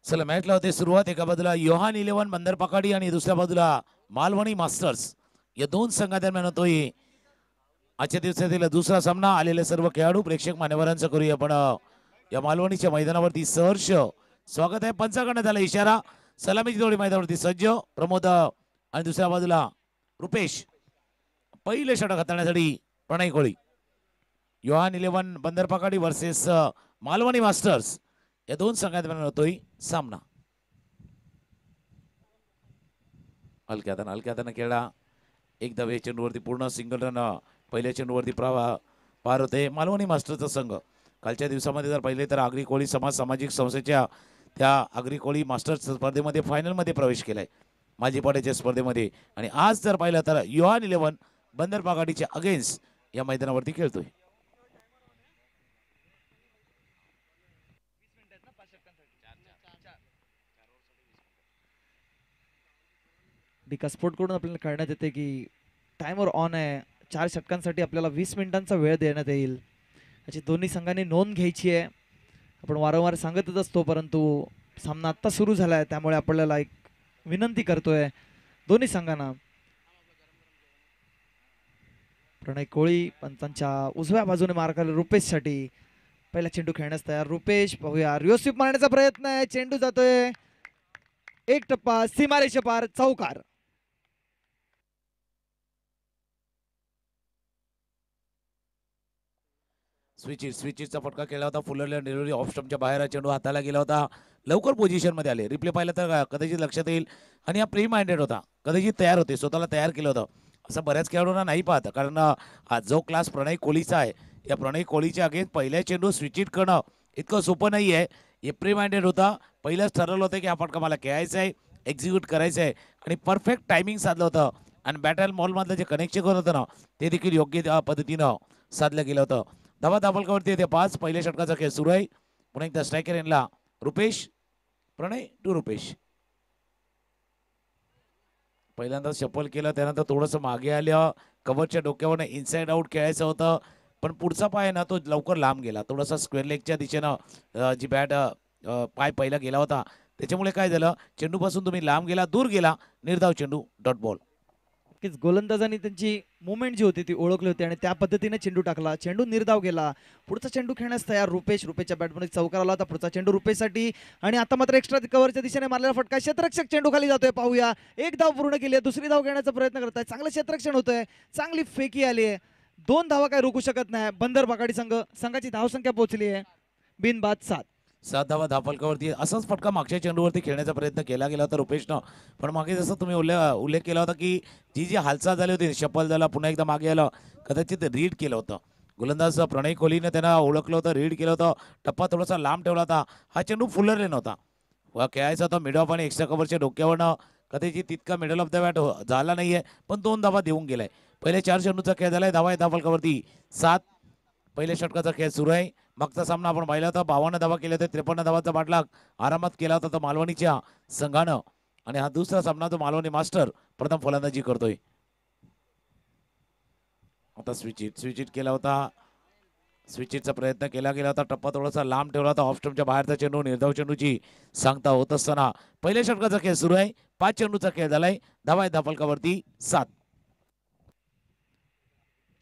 चला मॅचला होते सुरुवात. एका बाजूला योहान 11 बंदर पकाडी आणि दुसऱ्या बाजूला मालवणी मास्टर्स या दोन संघादरम्यान होतोय आजच्या दिवसातील दुसरा सामना. आलेले सर्व खेळाडू प्रेक्षक मान्यवरांचं करूया आपण या मालवणीच्या मैदानावरती सहर्ष स्वागत आहे. पंचा करण्यात आला इशारा. सलामीची जोडी मैदानावरती सज्ज. प्रमोद आणि दुसऱ्या बाजूला रुपेश. पहिले षटक हाताळण्यासाठी प्रणय कोळी. योहान 11 बंदर पकाडी वर्सेस मालवणी मास्टर्स या दोन संघादरम्यान होतोय सामना. हलक्या हाताने खेळला. एक धावे चेंडूवरती पूर्ण सिंगल रन पहिल्या चेंडूवरती पार होते मालवणी मास्टरचा संघ. कालच्या दिवसामध्ये जर पहिले तर आगरी कोळी सामाजिक संस्थेच्या त्या आगरी कोळी मास्टर्स स्पर्धेमध्ये फायनलमध्ये प्रवेश केलाय मालजीपाड्याच्या स्पर्धेमध्ये. आणि आज जर पाहिलं तर योहान 11 बंदर पकाडीच्या अगेन्स्ट या मैदानावरती खेळतोय. डिका स्पोर्टकडून आपल्याला कळण्यात येते की टाइमर ऑन आहे. 4 षटकांसाठी आपल्याला 20 मिनिटांचा वेळ देण्यात येईल. याची दोन्ही संघांनी नोंद घ्यायची आहे. आपण वारंवार सांगतच असतो, परंतु सामना आत्ता सुरू झाला आहे, त्यामुळे आपल्याला एक विनंती करतोय दोन्ही संघांना. प्रणय कोळी पंचांच्या उजव्या बाजूने मार करले रुपेशसाठी. पहिला चेंडू खेळण्यास तयार रुपेश. पाहूया रिओस्विप मारण्याचा प्रयत्न आहे. चेंडू जातोय एक टप्पा सीमारेषे पार. चौकार. स्विचिसचा फटका केला होता. फुलरला डिलिव्हरी ऑफ स्टंपच्या बाहेर चेंडू हाताला गेला होता. लवकर पोझिशन मध्ये आले. रिप्ले पाहिलं तर कदाचित लक्षात येईल. आणि हा प्री माइंडेड होता. कदाचित तयार होते, स्वतःला तयार केलं होतं असं बऱ्याच खेळाडूंना नाही पाहत. कारण हा जो क्लास प्रणय कोहलीचा आहे, या प्रणय कोहलीच्या अगेन्स्ट पहिल्या चेंडू स्विचिट करणं इतकं सोपं नाही आहे. हे प्री माइंडेड होता. पहिलंच ठरवलं होतं की हा फटका मला खेळायचा आहे, एक्झिक्यूट करायचं आहे. आणि परफेक्ट टायमिंग साधलं होतं. आणि बॅटल मॉलमधलं जे कनेक्शन होतं ना, ते देखील योग्य पद्धतीनं साधलं गेलं होतं. धावा दाबलकावरती येते 5. पहिल्या षटकाचा खेळ सुरू आहे. पुन्हा एकदा स्ट्रायकर यांना रुपेश. प्रणय टू रुपेश. पहिल्यांदा शफल केलं, त्यानंतर थोडंसं मागे आलं. कव्हरच्या डोक्यावरनं इनसाइड आउट खेळायचं होतं, पण पुढचा पाय ना तो लवकर लांब गेला. थोडासा स्क्वेअर लेगच्या दिशेनं जी बॅट पाय पहिला गेला होता, त्याच्यामुळे काय झालं, चेंडूपासून तुम्ही लांब गेला, दूर गेला. निर्धाव चेंडू, डॉट बॉल. गोलंदाजांनी त्यांची मुवमेंट जी होती ती ओळखली होती आणि त्या पद्धतीने चेंडू टाकला. चेंडू निर्धाव गेला. पुढचा चेंडू खेळण्यास तयार रुपेश. रुपेशच्या बॅटमध्ये चौकार आला होता. पुढचा चेंडू रुपेशसाठी. आणि आता मात्र एक्स्ट्रा कव्हरच्या दिशेने मारलेला फटका. क्षेत्ररक्षक चेंडू खाली जातोय. पाहूया. एक धाव पूर्ण केली आहे. दुसरी धाव घेण्याचा प्रयत्न करताय. चांगलं क्षेत्ररक्षण होतंय. चांगली फेकी आली आहे. 2 धावा काय रोखू शकत नाही. बंदर पकाडी संघाची धावसंख्या पोहोचली आहे बिनबाद 7. 7 धावा धापलकावरती. असाच फटका मागच्या चेंडूवरती खेळण्याचा प्रयत्न केला गेला होता रुपेशनं. पण मागे जसं तुम्ही उल्लेख केला होता की जी हालचाल झाली होती, शफल झाला, पुन्हा एकदा मागे आलं, कदाचित रीड केलं होतं. गोलंदाज प्रणय कोहलीने त्यांना ओळखलं होतं, रीड केलं होतं. टप्पा थोडासा लांब ठेवला होता. हा चेंडू फुलरले नव्हता. खेळायचा होता मिड ऑफ आणि एक्स्ट्रा कव्हरच्या डोक्यावरनं. कदाचित तितका मिडल ऑफ द बॅट झाला नाहीये, पण 2 धावा देऊन गेलाय. पहिल्या 4 चेंडूचा खेळ झालाय. धावा आहे धापलकावरती 7. पहिल्या षटकाचा खेळ सुरू आहे. मागचा सामना आपण पाहिला होता. 52 धावा केले होते. 53 धावाचा पाठलाग आरामात केला होता तो मालवणीच्या संघानं. आणि हा दुसरा सामना तो मालवणी मास्टर प्रथम फलंदाजी करतोय. आता स्विचिट केला होता. स्विचिटचा प्रयत्न केला गेला होता. टप्पा थोडासा लांब ठेवला होता. ऑफ स्टंपच्या बाहेरचा चेंडू, निर्धाव चेंडूची सांगता होत असताना पहिल्या षटकाचा खेळ सुरू आहे. 5 चेंडूचा खेळ झालाय. धावा आहे धापलकावरती 7.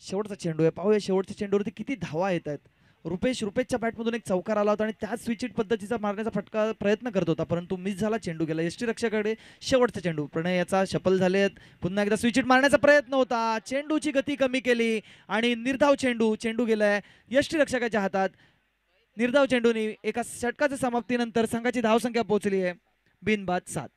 शेवटचा चेंडू आहे. पाहूया शेवटच्या चेंडूवरती किती धावा येत आहेत. रुपेशच्या बॅटमधून एक चौकार आला होता आणि त्याच स्विचिट पद्धतीचा मारण्याचा फटका प्रयत्न करत होता, परंतु मिस झाला. चेंडू गेला यष्टीरक्षकाकडे. शेवटचा चेंडू प्रणय याचा शफल झालेत. पुन्हा एकदा स्विचिट मारण्याचा प्रयत्न होता. चेंडूची गती कमी केली आणि निर्धाव चेंडू गेलाय यष्टीरक्षकाच्या हातात. निर्धाव चेंडूने एका षटकाच्या समाप्तीनंतर संघाची धावसंख्या पोहोचली आहे बिनबाद 7.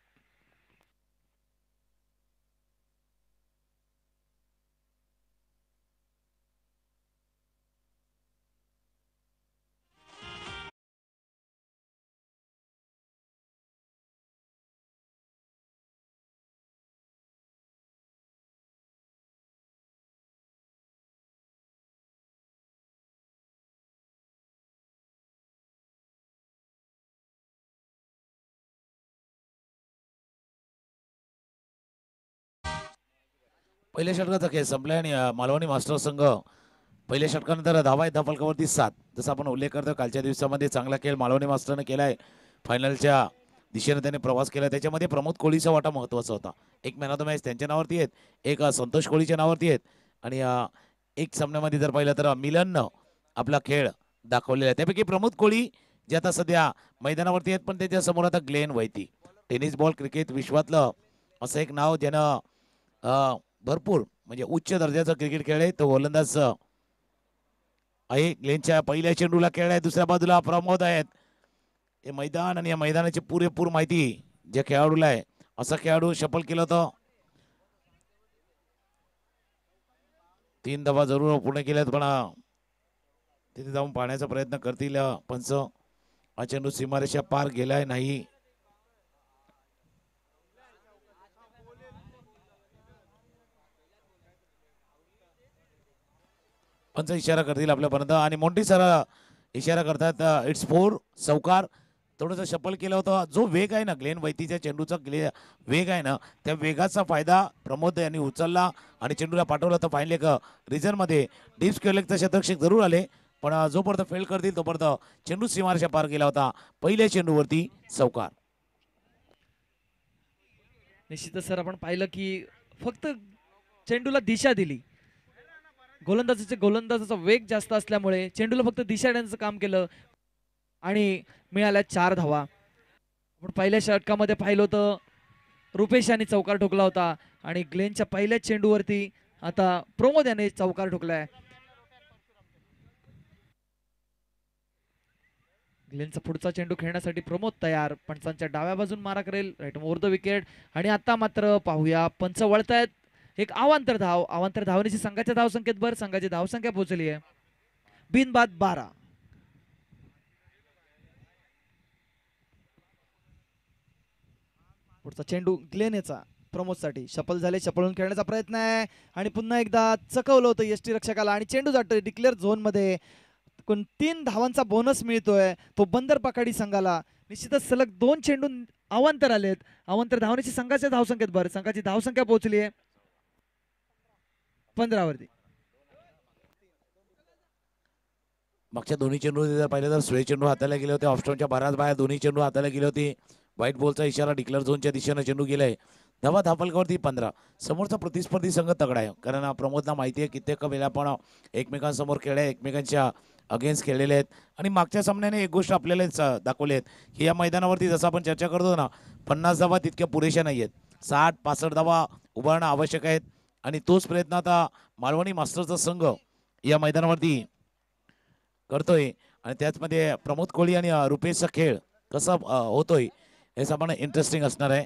पहिल्या षटकाचा खेळ संपलाय आणि मालवणी मास्टर संघ पहिल्या षटकानंतर धावा आहे धापलकावरती 7. जसं आपण उल्लेख करतो, कालच्या दिवसामध्ये चांगला खेळ मालवणी मास्टरने केलाय फायनलच्या दिशेने त्याने प्रवास केला. त्याच्यामध्ये प्रमोद कोहलीचा वाटा महत्त्वाचा होता. एक मॅन ऑफ द मॅच त्यांच्या नावावरती आहेत, एक संतोष कोहलीच्या नावावरती आहेत आणि एक सामन्यामध्ये जर पाहिलं तर मिलननं आपला खेळ दाखवलेला आहे. त्यापैकी प्रमोद कोहली जे आता सध्या मैदानावरती आहेत, पण त्याच्या समोर आता ग्लेन व्हायती, टेनिस बॉल क्रिकेट विश्वातलं असं एक नाव ज्यानं भरपूर म्हणजे उच्च दर्जाचं क्रिकेट खेळले. तो गोलंदाज आहे. ग्लेनच्या पहिल्या चेंडूला खेळलाय. दुसऱ्या बाजूला प्रमोद आहेत. हे मैदान आणि या मैदानाची पुरेपूर माहिती ज्या खेळाडूला आहे. असा खेळाडू शपल केलं होतं. 3 धावा जरूर पूर्ण केल्यात, पण तिथे जाऊन पाहण्याचा प्रयत्न करतील पंच. हा चेंडू सीमारेषा पार गेलाय नाही. पंच इशारा करतील आपल्यापर्यंत आणि मोंटी सर इशारा करतात इट्स 4 चौकार. थोडंसं शपल केलं होतं. जो वेग आहे ना ग्लेन वैतीच्या चेंडूचा वेग आहे ना, त्या वेगाचा फायदा प्रमोद यांनी उचलला आणि चेंडूला पाठवलं. तर फायनली एक रिझनमध्ये डीप स्क्वेअर क्षेत्ररक्षक जरूर आले, पण जोपर्यंत फेल करतील तोपर्यंत चेंडू सीमारेषा पार गेला होता. पहिल्या चेंडूवरती चौकार. निश्चितच सर आपण पाहिलं की फक्त चेंडूला दिशा दिली. गोलंदाजाचा वेग जास्त असल्यामुळे चेंडूला फक्त दिशा देण्याचं काम केलं आणि मिळाल्या 4 धावा. आपण पहिल्या षटकामध्ये पाहिलं होतं रुपेश यांनी चौकार ठोकला होता आणि ग्लेनच्या पहिल्याच चेंडूवरती आता प्रमोद याने चौकार ठोकलाय. ग्लेनचा पुढचा चेंडू खेळण्यासाठी प्रमोद तयार. पंचांच्या डाव्या बाजून मारा करेल, राईट ओव्हर द विकेट. आणि आता मात्र पाहूया पंच वळतायत. एक अवांतर धावण्याची संघाच्या धावसंख्येत भर. संघाची धावसंख्या पोहोचली आहे बिनबाद 12. पुढचा चेंडू ग्लेन याचा प्रमोदसाठी शपल झाले. शपलून खेळण्याचा प्रयत्न आहे आणि पुन्हा एकदा चकवलं होतं यष्टी रक्षकाला आणि चेंडू जातोय डिक्लेअर झोन मध्ये. 3 धावांचा बोनस मिळतोय तो बंदर पकाडी संघाला. निश्चितच सलग 2 चेंडू अवांतर आलेत. अवांतर धावण्याची संघाच्या धावसंख्येत भर. संघाची धावसंख्या पोहोचली आहे 15 वरती. मागच्या दोन्ही चेंडू जर पाहिलं तर स्वे चेंडू हाताला गेले होते. ऑफस्टॉनच्या बराच बाहेर दोन्ही चेंडू हाताला गेले होते. व्हाईट बॉलचा इशारा डिक्लेअर झोनच्या दिशेनं चेंडू गेलाय. धावा धापलकावरती 15. समोरचा प्रतिस्पर्धी संघ तगडा आहे, कारण प्रमोदला माहिती आहे कित्येक वेळा आपण एकमेकांसमोर खेळले, एकमेकांच्या अगेन्स्ट खेळलेले आहेत. आणि मागच्या सामन्याने एक गोष्ट आपल्यालाच दाखवली आहे की या मैदानावरती जसं आपण चर्चा करतो ना, 50 धावा तितक्या पुरेशा नाही आहेत. 60-65 धावा उभारणं आवश्यक आहेत आणि तोच प्रयत्न आता मालवणी मास्टर्सचा संघ या मैदानावरती करतोय. आणि त्याचमध्ये प्रमोद कोहली आणि रुपेशचा खेळ कसा होतोय हे सामना इंटरेस्टिंग असणार आहे.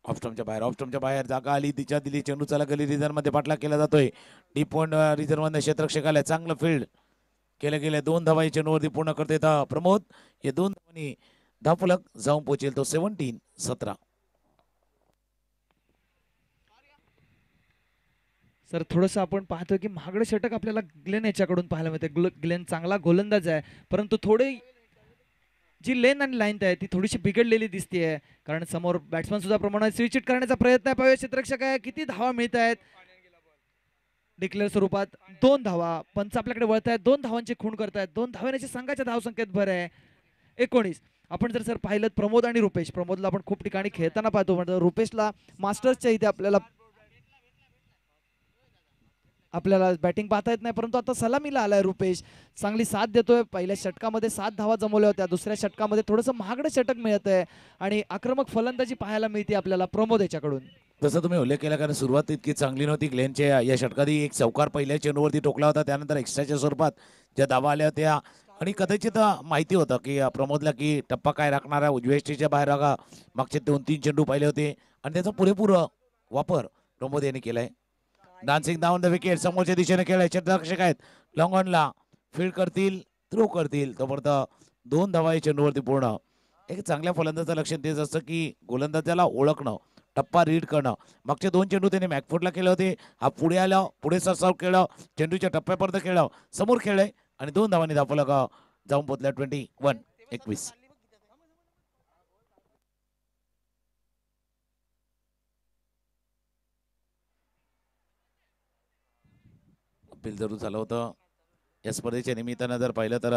ऑफस्टॉमच्या बाहेर जागा आली, तिच्या दिली, चेंडू चला गली रिझन मध्ये पाठलाग केला जातोय. डीप पॉईंट रिझन मध्ये क्षेत्ररक्षक आलाय, चांगलं फील्ड केलं गेलं. 2 धावा चेंडूवरती पूर्ण करते प्रमोद. हे 2 धावांनी धावफलक जाऊन पोहोचेल तो 17-17. सर थोडंसं आपण पाहतोय की महागडं षटक आपल्याला ग्लेन याच्याकडून पाहायला मिळते. ग्लेन चांगला गोलंदाज आहे, परंतु थोडी जी लेन आणि लाईन आहे ती थोडीशी बिघडलेली दिसतेय, कारण समोर बॅट्समन सुद्धा प्रमाणात स्विच इट करण्याचा प्रयत्न आहे. पाहूया क्षेत्ररक्षक आहे, किती धावा मिळत आहेत डिक्लेअर स्वरूपात. 2 धावा. पंच आपल्याकडे वळत आहेत, 2 धावांची खूण करतायत. 2 धावण्याची संघाच्या धावसंख्येत भर आहे 19. आपण जर सर पाहिलं प्रमोद आणि रुपेश, प्रमोदला आपण खूप ठिकाणी खेळताना पाहतो, म्हणजे रुपेशला मास्टर्सच्या इथे आपल्याला बॅटिंग पाहता येत नाही, परंतु आता सलामीला आलाय रुपेश. चांगली साथ देतोय. पहिल्या षटकामध्ये 7 धावा जमवल्या होत्या, दुसऱ्या षटकामध्ये थोडंसं महागडं षटक मिळत आहे आणि आक्रमक फलंदाजी पाहायला मिळते आपल्याला प्रमोद याच्याकडून. तसं तुम्ही उल्लेख केला, कारण सुरुवात इतकी चांगली नव्हती ग्लेनच्या. या षटकात एक चौकार पहिल्या चेंडूवरती टोकला होता, त्यानंतर एक्स्ट्राच्या स्वरूपात ज्या धावा आल्या होत्या आणि कदाचित माहिती होतं की प्रमोदला की टप्पा काय राखणार आहे. उजव्या यष्टीच्या बाहेर रागा मागचे 2-3 चेंडू पाहिले होते आणि त्याचा पुरेपूर वापर प्रमोद यांनी केलाय. Dancing down the wicket. समोरच्या दिशेने खेळाय, क्षेत्ररक्षक आहेत, लॉंग ऑनला फील्ड करतील, थ्रो करतील. तोपर्यंत 2 धावा चेंडूवरती पूर्ण. एक चांगल्या फलंदाजाचं लक्षण तेच असतं की गोलंदाजाला ओळखणं, टप्पा रीड करणं. मागचे 2 चेंडू त्याने मॅकफुटला केले होते. हा पुढे आला, पुढे सरसाव केलं, चेंडूच्या टप्प्यापर्यंत खेळलं, समोर खेळले आणि 2 धावांनी धावफलक जाऊन पोहोचल्या 21-21. अपील जरूर झालं होतं या स्पर्धेच्या निमित्तानं. जर पाहिलं तर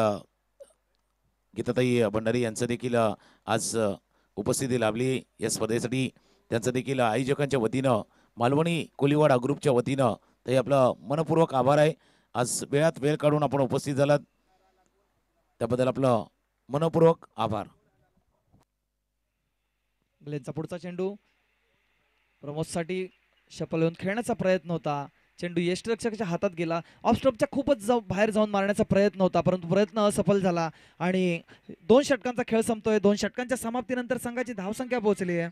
गीताताई भंडारी यांचं देखील आज उपस्थिती लाभली या स्पर्धेसाठी. त्यांचं देखील आयोजकांच्या वतीनं मालवणी कोलीवाडा ग्रुपच्या वतीनं ते आपलं मनपूर्वक आभार आहे. आज वेळात वेळ काढून आपण उपस्थित झालात त्याबद्दल आपलं मनपूर्वक आभार. ग्लेनचा पुढचा चेंडू प्रमोदसाठी शपल येऊन खेळण्याचा प्रयत्न होता. चेंडू यष्टिरक्षकाच्या हातात गेला. ऑफ स्टॉपच्या खूपच बाहेर जाऊन मारण्याचा प्रयत्न होता, परंतु प्रयत्न असफल झाला आणि 2 षटकांचा खेळ संपतोय. 2 षटकांच्या समाप्तीनंतर संघाची धावसंख्या पोहोचली आहे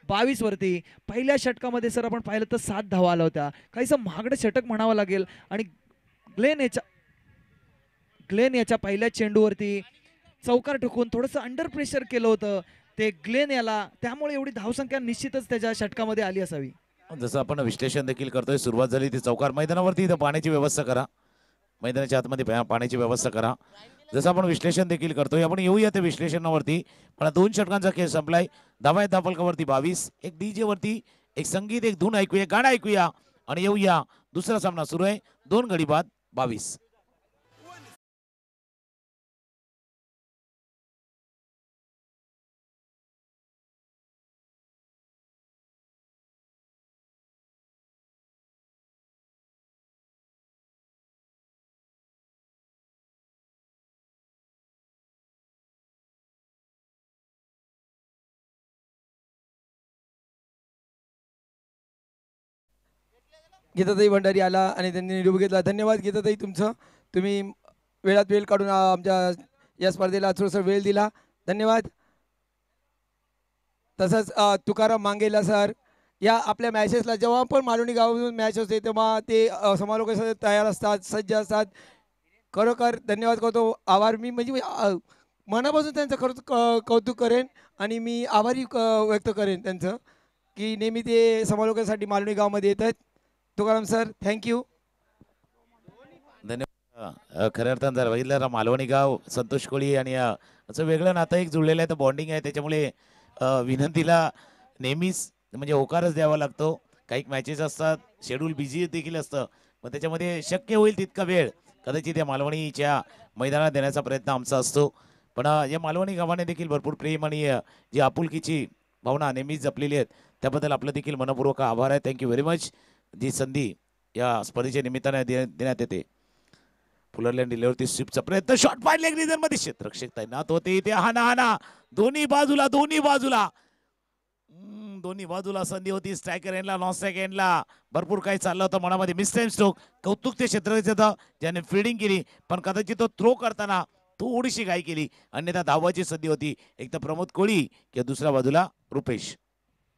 22 वरती. पहिल्या षटकामध्ये सर आपण पाहिलं तर 7 धावा आल्या होत्या. काहीसं महागडं षटक म्हणावं लागेल आणि ग्लेन याच्या पहिल्या चेंडूवरती चौकार ठोकून थोडंसं अंडर प्रेशर केलं होतं ते ग्लेन याला, त्यामुळे एवढी धावसंख्या निश्चितच त्याच्या षटकामध्ये आली असावी. जसं आपण विश्लेषण देखील करतोय, सुरुवात झाली ती चौकार. मैदानावरती इथं पाण्याची व्यवस्था करा, मैदानाच्या आतमध्ये पाण्याची व्यवस्था करा. जसं आपण विश्लेषण देखील करतोय, आपण येऊया त्या विश्लेषणावरती. पण 2 षटकांचा खेळ संपलाय. धावा आहेत धावफलकावरती 22. एक डीजे वरती एक संगीत, एक धून ऐकूया, गाणं ऐकूया आणि येऊया. दुसरा सामना सुरू आहे. 2 गडी बाद 22. गीताताई भंडारी आला आणि त्यांनी निरोप घेतला. धन्यवाद गीताताई तुमचं. तुम्ही वेळात वेळ काढून आमच्या या स्पर्धेला थोडंसं वेळ दिला. धन्यवाद. तसंच तुकाराम मांगेला सर, या आपल्या मॅचेसला जेव्हा पण मालवणी गावामधून मॅच असते तेव्हा ते समालोकांसाठी तयार असतात, सज्ज असतात. खरोखर धन्यवाद करतो. आभार. मी म्हणजे मनापासून त्यांचं खरंच कौतुक करेन आणि मी आभारी व्यक्त करेन त्यांचं की नेहमी ते समालोकांसाठी मालवणी गावामध्ये येत आहेत. Tukaram sir, thank you. धन्यवाद. खऱ्या अर्थानं जर बघितलं तर मालवणी गाव, संतोष कोळी आणि असं वेगळं नातं एक जुळलेलं आहे, तर बॉन्डिंग आहे. त्याच्यामुळे विनंतीला नेहमीच म्हणजे होकारच द्यावा लागतो. काही मॅचेस असतात, शेड्यूल बिझी देखील असतं, पण त्याच्यामध्ये शक्य होईल तितका वेळ कदाचित या मालवणीच्या मैदानात देण्याचा प्रयत्न आमचा असतो. पण या मालवणी गावाने देखील भरपूर प्रेम आणि जी आपुलकीची भावना नेहमीच जपलेली आहेत, त्याबद्दल आपलं देखील मनपूर्वक आभार आहे. Thank you very much. जी संधी या स्पर्धेच्या निमित्ताने देण्यात येते. फुलरलँड डिलेवरती स्वीपचा प्रयत्न, शॉट पाय लेग रिजन मध्ये, क्षेत्ररक्षक तैनात होते इथे. हाना दोन्ही बाजूला दोन्ही बाजूला संधी होती. स्ट्रायकर एंडला, नॉन स्ट्रायकर एंडला भरपूर काही चाललं होतं मनामध्ये. मिस टाइम स्ट्रोक, कौतुक ते क्षेत्ररक्षकाचं ज्याने फिल्डिंग केली, पण कदाचित तो थ्रो करताना थोडीशी घाई केली, अन्यथा धावाची संधी होती. एक तर प्रमोद कोळी किंवा दुसऱ्या बाजूला रुपेश.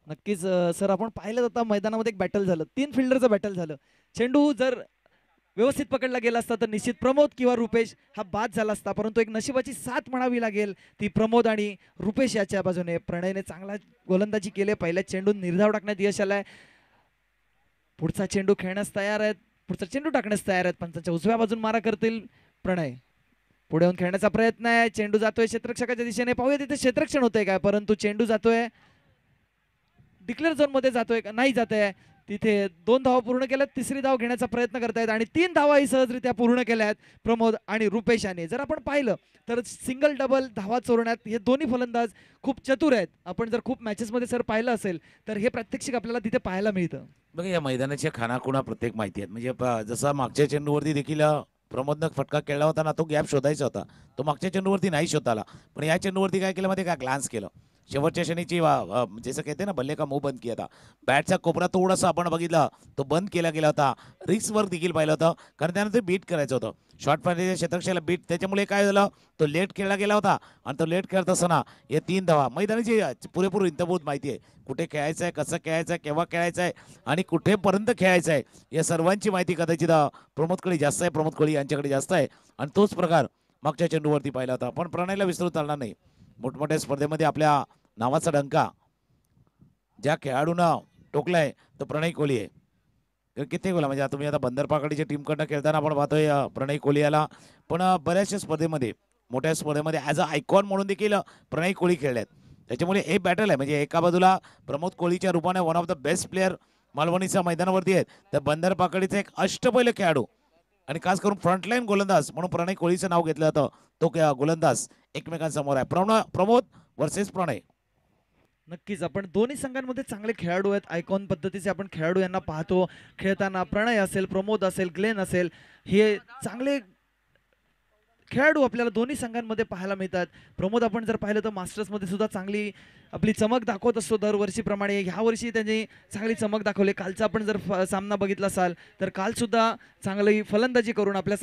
नक्कीच सर, आपण पाहिलं आता मैदानामध्ये एक बॅटल झालं, 3 फिल्डरचं बॅटल झालं. चेंडू जर व्यवस्थित पकडला गेला असता तर निश्चित प्रमोद किंवा रुपेश हा बाद झाला असता, परंतु एक नशिबाची साथ म्हणावी लागेल ती प्रमोद आणि रुपेश याच्या बाजूने. प्रणयने चांगला गोलंदाजी केली, पहिल्या चेंडून निर्धाव टाकण्यात यश आलंय. पुढचा चेंडू खेळण्यास तयार आहेत, पुढचा चेंडू टाकण्यास तयार आहेत, पण त्यांच्या उजव्या बाजून मारा करतील प्रणय. पुढे येऊन खेळण्याचा प्रयत्न आहे. चेंडू जातोय क्षेत्ररक्षकाच्या दिशेने, पाहूया तिथे क्षेत्ररक्षण होतंय काय, परंतु चेंडू जातोय डिक्लेअर झोन मध्ये, जातोय का नाही जातोय. तिथे 2 धावा पूर्ण केल्यात, तिसरी धाव घेण्याचा प्रयत्न करतायत आणि 3 धावाही सहजरित्या पूर्ण केल्या आहेत प्रमोद आणि रुपेश याने. जर आपण पाहिलं तर सिंगल डबल धावा चोरण्यात हे दोन्ही फलंदाज खूप चतुर आहेत. आपण जर खूप मॅचेस मध्ये सर पाहिलं असेल तर हे प्रात्यक्षिक आपल्याला तिथे पाहायला मिळतं. बघा, या मैदानाच्या खानाखुणा प्रत्येक माहिती आहेत. म्हणजे जसा मागच्या चेंडूवरती देखील प्रमोदनं फटका खेळला होता ना, तो गॅप शोधायचा होता, तो मागच्या चेंडूवरती नाही शोधला. पण या चेंडूवरती काय केलं मध्ये, काय ग्लान्स केलं शेवटच्या क्षणीची, जसं कहते ना बल्ले का मुंह बंद किया था. बॅटचा कोपरा थोडासा आपण बघितला तो बंद केला गेला होता. रिक्सवर देखील पाहिलं होतं, कारण त्यानं ते बीट करायचं होतं. शॉर्ट पाहिजे क्षेत्रक्षाला बीट, त्याच्यामुळे काय झालं, तो लेट खेळला गेला होता आणि तो लेट खेळत असताना हे 3 धावा. मैदानाची पुरेपूर इंतभूत माहिती आहे, कुठे खेळायचं आहे, कसं खेळायचं आहे, केव्हा खेळायचं आहे आणि कुठेपर्यंत खेळायचं आहे, या सर्वांची माहिती कदाचित प्रमोदकडे जास्त आहे, प्रमोद कोळी यांच्याकडे जास्त आहे. आणि तोच प्रकार मागच्या चेंडूवरती पाहिला होता. पण प्रणयला विसरू चालणार नाही. मोठमोठ्या स्पर्धेमध्ये आपल्या नावाचा डंका ज्या खेळाडूनं टोकलाय तो प्रणय कोहली आहे. किती गोला म्हणजे तुम्ही आता बंदरपाकडीच्या टीमकडनं खेळताना आपण पाहतोय प्रणय कोहली याला, पण बऱ्याचशा स्पर्धेमध्ये, मोठ्या स्पर्धेमध्ये ॲज अ आयकॉन म्हणून देखील प्रणय कोहली खेळले आहेत. त्याच्यामुळे हे बॅटल आहे. म्हणजे एका बाजूला प्रमोद कोहलीच्या रूपाने one of the best player मालवणीच्या मैदानावरती आहेत, तर बंदरपाकडीचा एक अष्टपैलू खेळाडू आणि खास करून फ्रंटलाईन गोलंदाज म्हणून प्रणय कोहलीचं नाव घेतलं जातं, तो गोलंदाज एकमेकांसमोर आहे. प्रमोद वर्सेस प्रणय. नक्कीच आपण दोन्ही संघांमध्ये चांगले खेळाडू आहेत. आयकॉन पद्धतीचे आपण खेळाडू यांना पाहतो खेळताना. प्रणय असेल, प्रमोद असेल, ग्लेन असेल, हे चांगले खेळाडू आपल्याला दोन्ही संघांमध्ये पाहायला मिळतात. प्रमोद आपण जर पाहिलं तर मास्टर्समध्ये सुद्धा चांगली आपली चमक दाखवत असतो दरवर्षीप्रमाणे. ह्या वर्षी त्यांनी चांगली चमक दाखवली. कालचा आपण जर सामना बघितला असाल तर काल सुद्धा चांगली फलंदाजी करून आपल्या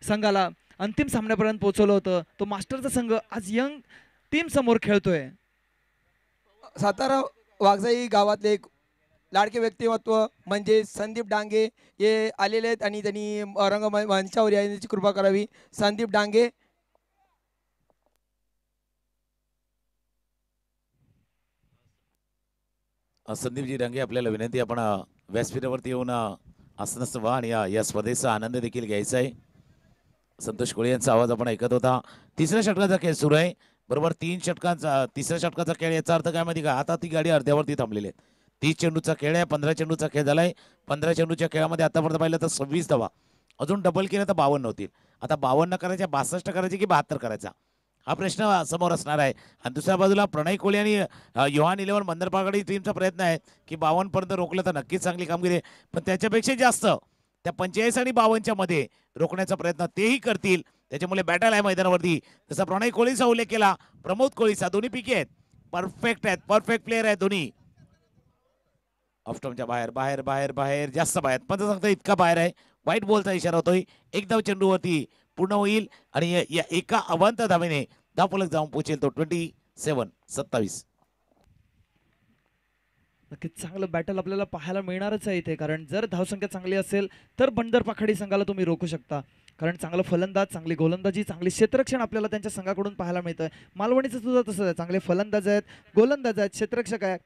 संघाला अंतिम सामन्यापर्यंत पोहोचवलं होतं. तो मास्टरचा संघ आज यंग टीम समोर खेळतोय. सातारा वाघजाई गावातले एक लाडके व्यक्तिमत्व म्हणजे संदीप डांगे हे आलेले आहेत आणि त्यांनी रंगमंचावर येण्याची कृपा करावी. संदीप डांगे. संदीपजी डांगे आपल्याला विनंती, आपण व्यासपीठावरती येऊन आसनस्थ व्हा आणि या स्पर्धेचा आनंद देखील घ्यायचा आहे. संतोष कोळी यांचा आवाज आपण ऐकत होता. तिसऱ्या षटकाचा खेळ सुरू आहे. बरोबर तिसऱ्या षटकाचा खेळ. याचा अर्थ काय माहिती का, आता ती गाडी अर्ध्यावरती थांबलेली आहे. 30 चेंडूचा खेळ आहे. 15 चेंडूचा खेळ झालाय. 15 चेंडूच्या खेळामध्ये आतापर्यंत पाहिलं तर 26 धावा. अजून डबल केलं तर 52 होतील. आता 52 करायच्या, 62 करायचे की 72 करायचा, हा प्रश्न समोर असणार आहे. आणि दुसऱ्या बाजूला प्रणय कोहली आणि युहान 11 बंदरपागडी टीमचा प्रयत्न आहे की 52 पर्यंत रोखलं तर नक्कीच चांगली कामगिरी आहे. पण त्याच्यापेक्षा जास्त त्या 45 आणि 52च्या मध्ये रोखण्याचा प्रयत्न तेही करतील. त्याच्यामुळे बॅटल आहे मैदानावरती. जसा प्रणय कोहलीचा उल्लेख केला, प्रमोद कोहलीचा, दोन्ही पिके आहेत, परफेक्ट आहेत, परफेक्ट प्लेअर आहेत दोन्ही. ऑफस्टॉमच्या बाहेर बाहेर बाहेर बाहेर जास्त बाहेर, पण सांगतो इतका बाहेर आहे. वाईट बॉलचा इशारा होतोय. एक धाव चेंडूवरती पूर्ण होईल आणि या एका अवांत धावेने धावफलक जाऊन पोहोचेल तो 27 नक्कीच चांगलं बॅटल आपल्याला पाहायला मिळणारच आहे इथे. कारण जर धावसंख्या चांगली असेल तर बंदर पाखाडी संघाला तुम्ही रोखू शकता. कारण चांगलं फलंदाज, चांगली गोलंदाजी, चांगली क्षेत्ररक्षण आपल्याला त्यांच्या संघाकडून पाहायला मिळतं. मालवणीचं सुद्धा तसंच आहे. चांगले फलंदाज आहेत, गोलंदाज आहेत, क्षेत्ररक्षक आहे.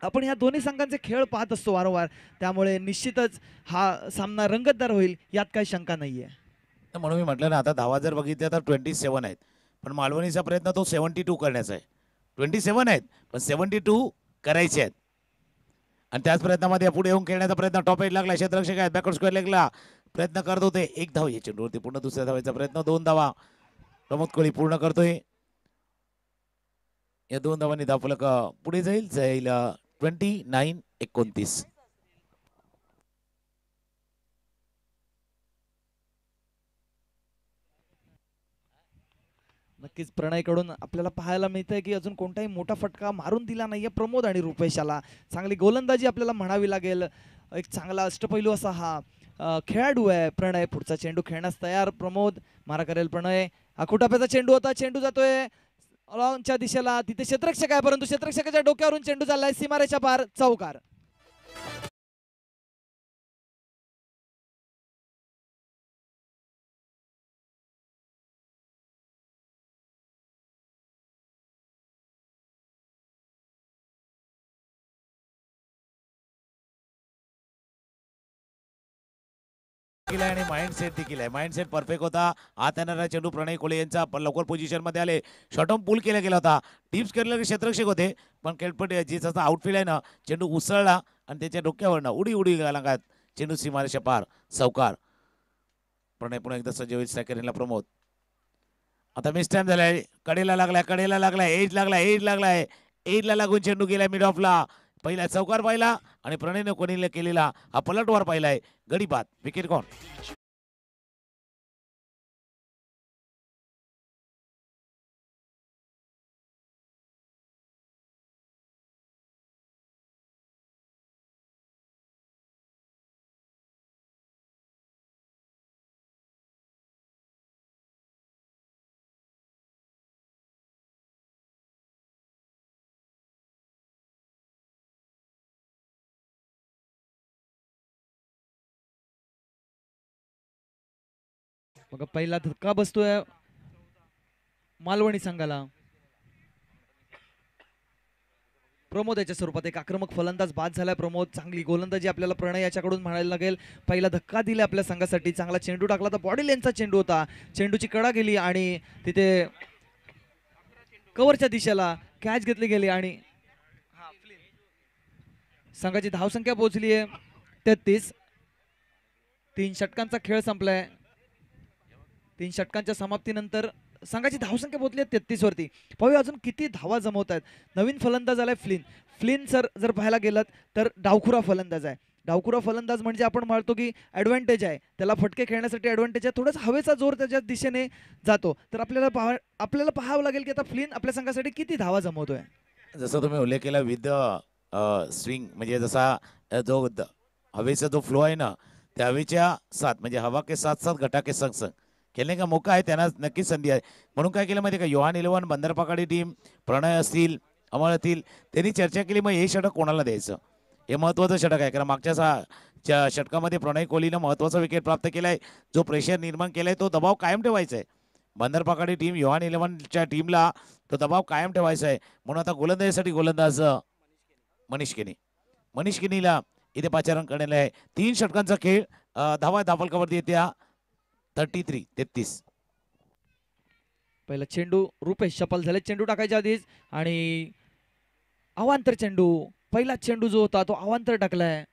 आपण ह्या दोन्ही संघांचे खेळ पाहत असतो वारंवार. त्यामुळे निश्चितच हा सामना रंगतदार होईल यात काही शंका नाहीये. म्हणून मी म्हटलं ना, आता धावा जर बघितल्या तर 27 आहेत. पण मालवणीचा प्रयत्न तो 72 करण्याचा आहे. 27 आहेत पण 72 करायचे आहेत. आणि त्याच प्रयत्नामध्ये पुढे येऊन खेळण्याचा प्रयत्न टॉप एट लागला. क्षेत्ररक्षक आहेत, बॅकवर्ड स्क्वेअर लेगला प्रयत्न करत होते. एक धाव या चेंडूवरती पूर्ण. दुसऱ्या धावाचा प्रयत्न, 2 धावा प्रमोद कोहली पूर्ण करतोय. या 2 धावांनी धावफलक पुढे जाईल 29-29. नक्कीच प्रणयकडून आपल्याला पाहायला मिळतंय की अजून कोणताही मोठा फटका मारून दिला नाहीये प्रमोद आणि रुपेशाला. चांगली गोलंदाजी आपल्याला म्हणावी लागेल. एक चांगला अष्टपैलू असा हा खेळाडू आहे प्रणय. पुढचा चेंडू खेळण्यास तयार प्रमोद. मारा करेल प्रणय. आखुटाप्याचा चेंडू होता, चेंडू जातोय ऑलॉंगच्या दिशेला. तिथे क्षेत्ररक्षक आहे परंतु क्षेत्ररक्षकाच्या डोक्यावरून चेंडू चाललाय सीमारेषा पार. चौकार. आणि माइंडसेट देखील आहे. माइंडसेट परफेक्ट होता. आत येणारा चेंडू प्रणय कोहली यांचा लवकर पोझिशन मध्ये आले. शॉर्टम पूल केला गेला होता. टिप्स केलेले क्षेत्ररक्षक होते पण खेळपट जिचा आउटफील्ड आहे ना, चेंडू उसळला आणि त्याच्या डोक्यावरनं उडी लागत चेंडू सीमारेषा पार. चौकार. प्रणय पुन्हा एकदा सज्ज होईल. स्ट्रायकरला प्रमोद. आता मिस टाइम झालाय. कडेला लागलाय एजला लागून चेंडू गेलाय मिड ऑफला. पहिला चौकार पाहिला आणि प्रणयने कोहलीने केलेला हा पलटवार पाहिलाय. गडी बाद. Wicket gone. मग पहिला धक्का बसतोय मालवणी संघाला. प्रमोद याच्या स्वरूपात एक आक्रमक फलंदाज बाद झालाय. प्रमोद चांगली गोलंदाजी आपल्याला प्रणय याच्याकडून म्हणायला लागेल. पहिला धक्का दिला आपल्या संघासाठी. चांगला चेंडू टाकला तर बॉडी लेनचा चेंडू होता. चेंडूची कडा गेली आणि तिथे कव्हरच्या दिशेला कॅच घेतली गेली आणि संघाची धावसंख्या पोहोचली आहे 33. 3 षटकांचा खेळ संपलाय. 3 षटकांच्या समाप्तीनंतर संघाची धावसंख्या पोहोचली आहे 33 वरती. पाहूया अजून किती धावा जमवत आहेत. नवीन फलंदाज आलाय फ्लिन. फ्लिन सर जर पाहायला गेलात तर डावखुरा फलंदाज आहे. डावखुरा फलंदाज म्हणजे आपण म्हणतो की ॲडव्हान्टेज आहे, त्याला फटके खेळण्यासाठी ॲडव्हान्टेज आहे, थोडासा हवेचा जोर त्याच्या दिशेने जातो. तर आपल्याला पाहावं लागेल की आता फ्लिन आपल्या संघासाठी किती धावा जमवतोय. जसं तुम्ही उल्लेख केला विथ स्विंग म्हणजे जसा हवेचा जो फ्लो आहे ना त्या हवेच्या साथ म्हणजे हवा के साथ साथ घटा के संग संग खेळणे का मौका आहे त्यांना नक्कीच संधी आहे. म्हणून काय केलं माहिती आहे का, योहान 11 बंदरपाकाडी टीम प्रणय असतील अमळ असतील त्यांनी चर्चा केली मग हे षटक कोणाला द्यायचं. हे महत्त्वाचं षटक आहे कारण मागच्या षटकामध्ये प्रणय कोहलीनं महत्त्वाचा विकेट प्राप्त केला आहे. जो प्रेशर निर्माण केलाय तो दबाव कायम ठेवायचा आहे. बंदरपाकाडी टीम योहान 11च्या टीमला तो दबाव कायम ठेवायचा आहे. म्हणून आता गोलंदाजीसाठी गोलंदाज मनीष किनीला इथे पाचारण करण्यात आहे. 3 षटकांचा खेळ धावा धावफलकावरती येत्या 33. पहिला चेंडू रुपेश शपल झाले चेंडू टाकायच्या आधीच आणि अवांतर चेंडू. पहिला चेंडू जो होता तो अवांतर टाकलाय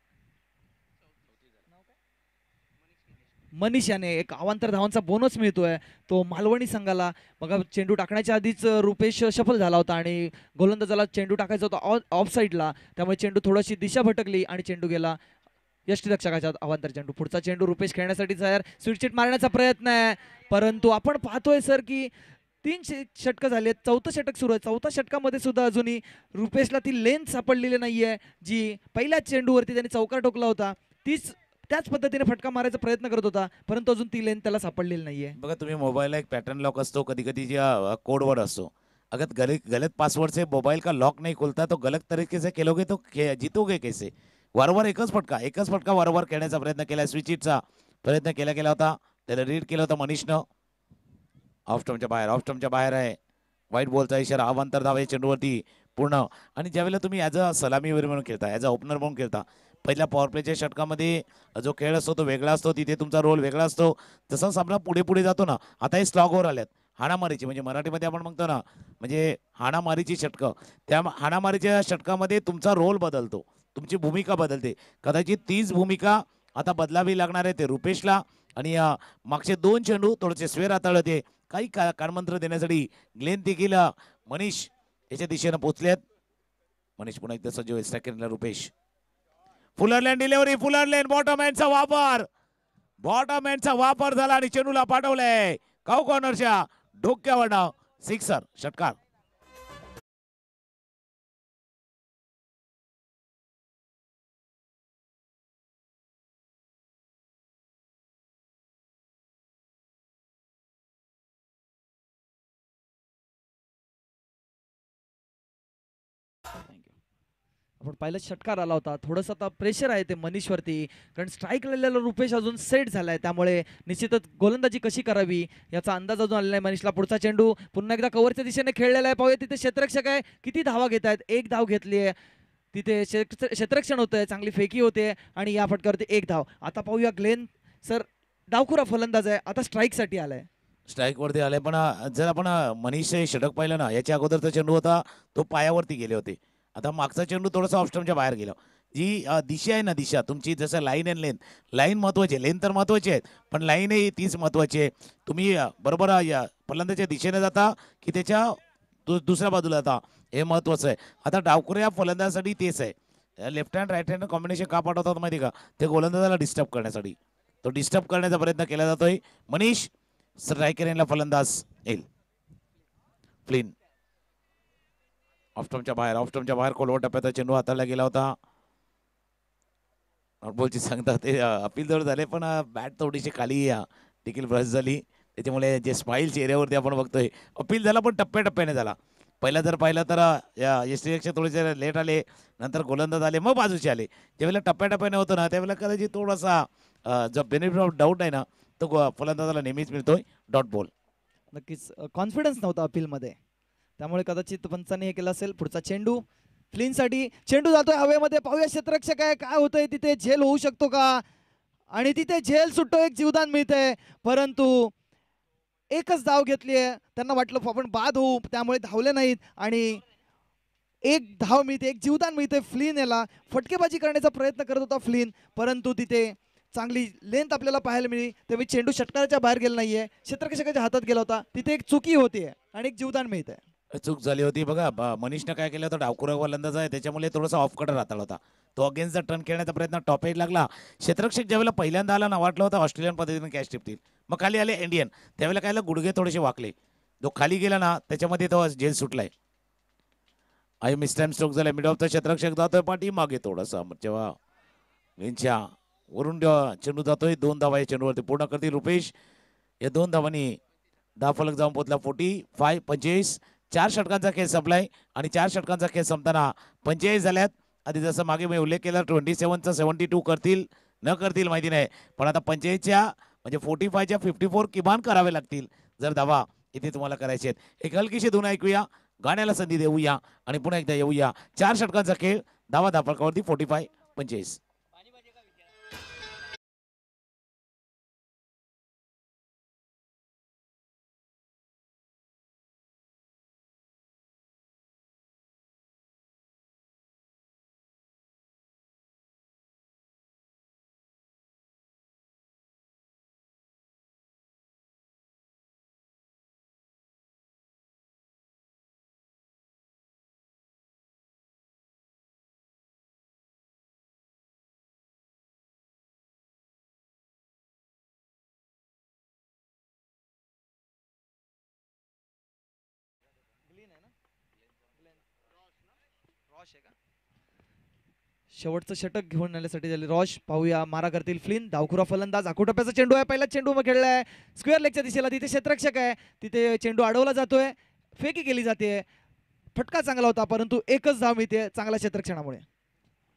मनीष याने. एक अवांतर धावांचा बोनस मिळतोय तो मालवणी संघाला. बघा चेंडू टाकण्याच्या आधीच रुपेश सफल झाला होता आणि गोलंदाजाला चेंडू टाकायचा होता ऑफ साईडला, त्यामुळे चेंडू थोडीशी दिशा भटकली आणि चेंडू गेला यष्टीरक्षकाच्या अवांतर चेंडू. पुढचा चेंडू रुपेश खेळण्यासाठी तयार. स्वीटशीट मारण्याचा प्रयत्न आहे परंतु आपण पाहतोय सर की 3 षटकं झाली आहेत, 4थं षटक सुरू आहे. 4थ्या षटकामध्ये सुद्धा अजूनही रुपेशला ती लेन सापडलेली नाहीये जी पहिल्या चेंडूवरती त्याने चौकार ठोकला होता. त्याच पद्धतीने फटका मारायचा प्रयत्न करत होता परंतु अजून ती लेन त्याला सापडलेली नाहीये. बघा तुम्ही मोबाईलला एक पॅटर्न लॉक असतो, कधी कधी जो कोड वर्ड असतो. अगर गलत पासवर्ड से मोबाइल का लॉक नहीं खुलता तो गलत तरीके से खेलोगे तो जीतोगे कैसे. वारंवार एकच फटका वारंवार खेळण्याचा प्रयत्न केला. स्विचिटचा प्रयत्न केला होता, त्याला रीड केलं होतं मनीषनं. ऑफ स्टंपच्या बाहेर आहे. वाईट बॉलचा इशारा. अवांतर धाव चेंडूवरती पूर्ण. आणि ज्यावेळेला तुम्ही ॲज अ सलामीवर म्हणून खेळता, ॲज अ ओपनर म्हणून खेळता, पहिल्या पॉवर प्लेच्या षटकामध्ये जो खेळ असतो तो वेगळा असतो, तिथे तुमचा रोल वेगळा असतो. जसं सामना पुढे जातो ना, आता हे स्लॉग ओव्हर आल्यात हाणामारीची, म्हणजे मराठीमध्ये आपण म्हणतो ना म्हणजे हाणामारीची षटकं. त्या हाणामारीच्या षटकामध्ये तुमचा रोल बदलतो, तुमची भूमिका बदलते. कदाचित तीच भूमिका आता बदलावी लागणार आहे ते रुपेशला. आणि मागचे 2 चेंडू थोडेसे स्वेर हाताळते. काही कानमंत्र देण्यासाठी ग्लेन देखील मनीष याच्या दिशेनं पोहोचलेत. मनीष पुन्हा एकदा सज्ज होईल. सेकंडला रुपेश. फुलरलँड डिलिव्हरी. फुलरलँड बॉटम एंडचा वापर झाला आणि चेंडूला पाठवलंय काऊ कॉर्नरच्या डोक्यावरनं. सिक्सर षटकार. आपण पाहिलं षटकार आला होता. थोडंसं आता प्रेशर आहे ते मनीषवरती कारण स्ट्राईक लावलेला रुपेश अजून सेट झालाय, त्यामुळे निश्चितच गोलंदाजी कशी करावी याचा अंदाज अजून आलेला आहे मनीषला. पुढचा चेंडू पुन्हा एकदा कव्हरच्या दिशेने खेळलेला आहे. पाहूया तिथे क्षेत्ररक्षक आहे, किती धावा घेत आहेत. 1 धाव घेतली आहे तिथे. क्षेत्ररक्षण होतंय, चांगली फेकी होते आणि या फटक्यावरती 1 धाव. आता पाहूया ग्लेन सर डावखुरा फलंदाज आहे, आता स्ट्राईकसाठी आलाय. स्ट्राईकवरती आलाय पण जर आपण मनीष षटक पाहिलं ना, याच्या अगोदरचा चेंडू होता तो पायावरती गेले होते. आता मागचा चेंडू थोडासा ऑफस्टमच्या बाहेर गेला. जी दिशा आहे ना, दिशा तुमची जसं लाईन अँड लेन, लाईन महत्त्वाची आहे, लेन तर महत्त्वाची आहे पण लाईनही तीच महत्त्वाची आहे. तुम्ही बरोबर या फलंदाच्या दिशेने जाता की त्याच्या दुसऱ्या बाजूला जाता हे महत्त्वाचं आहे. आता डावखुऱ्या फलंदाजासाठी तेच आहे. Left hand right hand combination का पाठवतात माहिती का, ते गोलंदाजाला डिस्टर्ब करण्यासाठी. तो डिस्टर्ब करण्याचा प्रयत्न केला जातोय. मनीष स्ट्रायकर यांना फलंदाज येईल. फ्लिन ऑफस्टमच्या बाहेर खोलवर टप्प्यात चेंडू हाताळला गेला होता. नॉटबॉलची सांगतात ते अपील जवळ झाले पण बॅट थोडीशी खाली देखील ब्रश झाली, त्याच्यामुळे जे स्माईल चेहऱ्यावरती आपण बघतोय. अपील झाला पण टप्प्याटप्प्याने झाला. पहिला जर पाहिलं तर यष्टीरक्षक थोडेसे लेट आले, नंतर गोलंदाज आले, मग बाजूचे आले. ज्यावेळेला टप्प्याटप्प्याने होतं ना त्यावेळेला कदाचित थोडासा जो बेनिफिट ऑफ डाऊट आहे ना तो फलंदाजाला नेहमीच मिळतोय. Dot ball. नक्कीच कॉन्फिडन्स नव्हता अपीलमध्ये, त्यामुळे कदाचित पंचाने हे केलं असेल. पुढचा चेंडू फ्लिनसाठी. चेंडू जातोय हवेमध्ये. पाहूया क्षेत्ररक्षक आहे, काय होतंय तिथे. झेल होऊ शकतो का, आणि तिथे झेल सुटतो. 1 जीवदान मिळतंय परंतु 1च धाव घेतली आहे. त्यांना वाटलं आपण बाद होऊ, त्यामुळे धावले नाहीत आणि 1 धाव मिळते, 1 जीवदान मिळते. फ्लिन याला फटकेबाजी करण्याचा प्रयत्न करत होता फ्लिन परंतु तिथे चांगली लेंथ आपल्याला पाहायला मिळाली, तेव्हा चेंडू षटकाराच्या बाहेर गेला नाहीये, क्षेत्ररक्षकाच्या हातात गेला होता, तिथे एक चुकी होतीये आणि एक जीवदान मिळतंय. चूक झाली होती बघा. मनीषनं काय केलं होतं, डावखुरा गोलंदाज आहे त्याच्यामुळे थोडासा ऑफ कटर हाताळला होता. तो अगेन्स्ट टर्न खेळण्याचा प्रयत्न टॉप एज लागला. क्षेत्ररक्षक ज्यावेळेला पहिल्यांदा आला ना, वाटलं होतं ऑस्ट्रेलियन पद्धतीने कॅच टिपतील, मग खाली आले इंडियन. त्यावेळेला काय झालं, गुडघे थोडेसे वाकले, जो खाली गेला ना त्याच्यामध्ये तो झेल सुटलाय. आई मिसटाइम स्ट्रोक झाला. मिड ऑफ द क्षेत्ररक्षक जातोय पाठी मागे थोडासा, जेव्हा ग्रीनच्या वरून चेंडू जातोय. 2 धावा या चेंडूवरती पूर्ण करतील रुपेश. या 2 धावांनी 10 फलक जाऊन पोहोचला. 45 4 षटकांचा खेळ संपलाय आणि 4 षटकांचा खेळ संपताना 45 झाल्यात. आधी जसं मागे मी उल्लेख केला 27चा 72 करतील न करतील माहिती नाही, पण आता 45च्या म्हणजे 45च्या 54 किमान करावे लागतील जर धावा इथे तुम्हाला करायचे आहेत. एक हलकीशी धून ऐकूया, गाण्याला संधी देऊया आणि पुन्हा एकदा येऊया. 4 षटकांचा खेळ, धावा धापकावरती 45-45. शेवटचं षटक घेऊन आल्यासाठी झाले रॉश. पाहूया मारा करतील फ्लिन. धावखुरा फलंदाज, आखोटप्प्याचा चेंडू आहे, पहिला चेंडू मग खेळलाय स्क्वेअर लेगच्या दिशेला, तिथे क्षेत्ररक्षक आहे, तिथे चेंडू अडवला जातोय, फेकी केली जाते. फटका चांगला होता परंतु एकच धाव मिळते चांगल्या क्षेत्ररक्षणामुळे.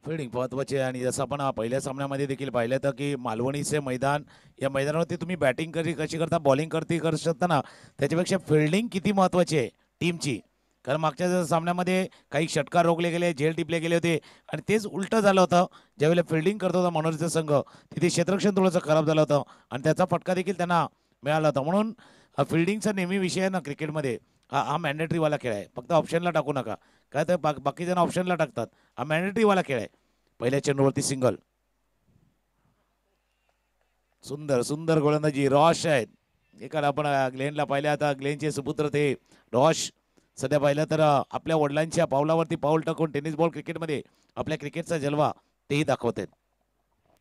फिल्डिंग महत्वाची आहे आणि जसं आपण पहिल्या सामन्यामध्ये देखील पाहिलं तर की मालवणीचे मैदान, या मैदानावरती तुम्ही बॅटिंग कशी करता, बॉलिंग करू शकता ना, त्याच्यापेक्षा फिल्डिंग किती महत्वाची आहे टीमची. कारण मागच्या सामन्यामध्ये काही षटकार रोखले गेले, झेल टिपले गेले होते आणि तेच उलटं झालं होतं. ज्यावेळेला फिल्डिंग करत होता मनोरंजन संघ, तिथे क्षेत्ररक्षण थोडंसं खराब झालं होतं आणि त्याचा फटका देखील त्यांना मिळाला होता. म्हणून फिल्डिंगचा नेहमी विषय आहे ना क्रिकेटमध्ये, हा मॅन्डेटरीवाला खेळ आहे. फक्त ऑप्शनला टाकू नका, काय तर बाकी जण ऑप्शनला टाकतात. हा मॅन्डेटरीवाला खेळ आहे. पहिल्या चेंडूवरती सिंगल. सुंदर सुंदर गोलंदाजी रॉश आहेत. एकाला आपण ग्लेनला पाहिलं, आता ग्लेनचे सुपुत्र ते रॉश. सध्या पाहिलं तर आपल्या वडिलांच्या पावलावरती पाऊल टाकून टेनिस बॉल क्रिकेटमध्ये आपल्या क्रिकेटचा जलवा तेही दाखवत आहेत.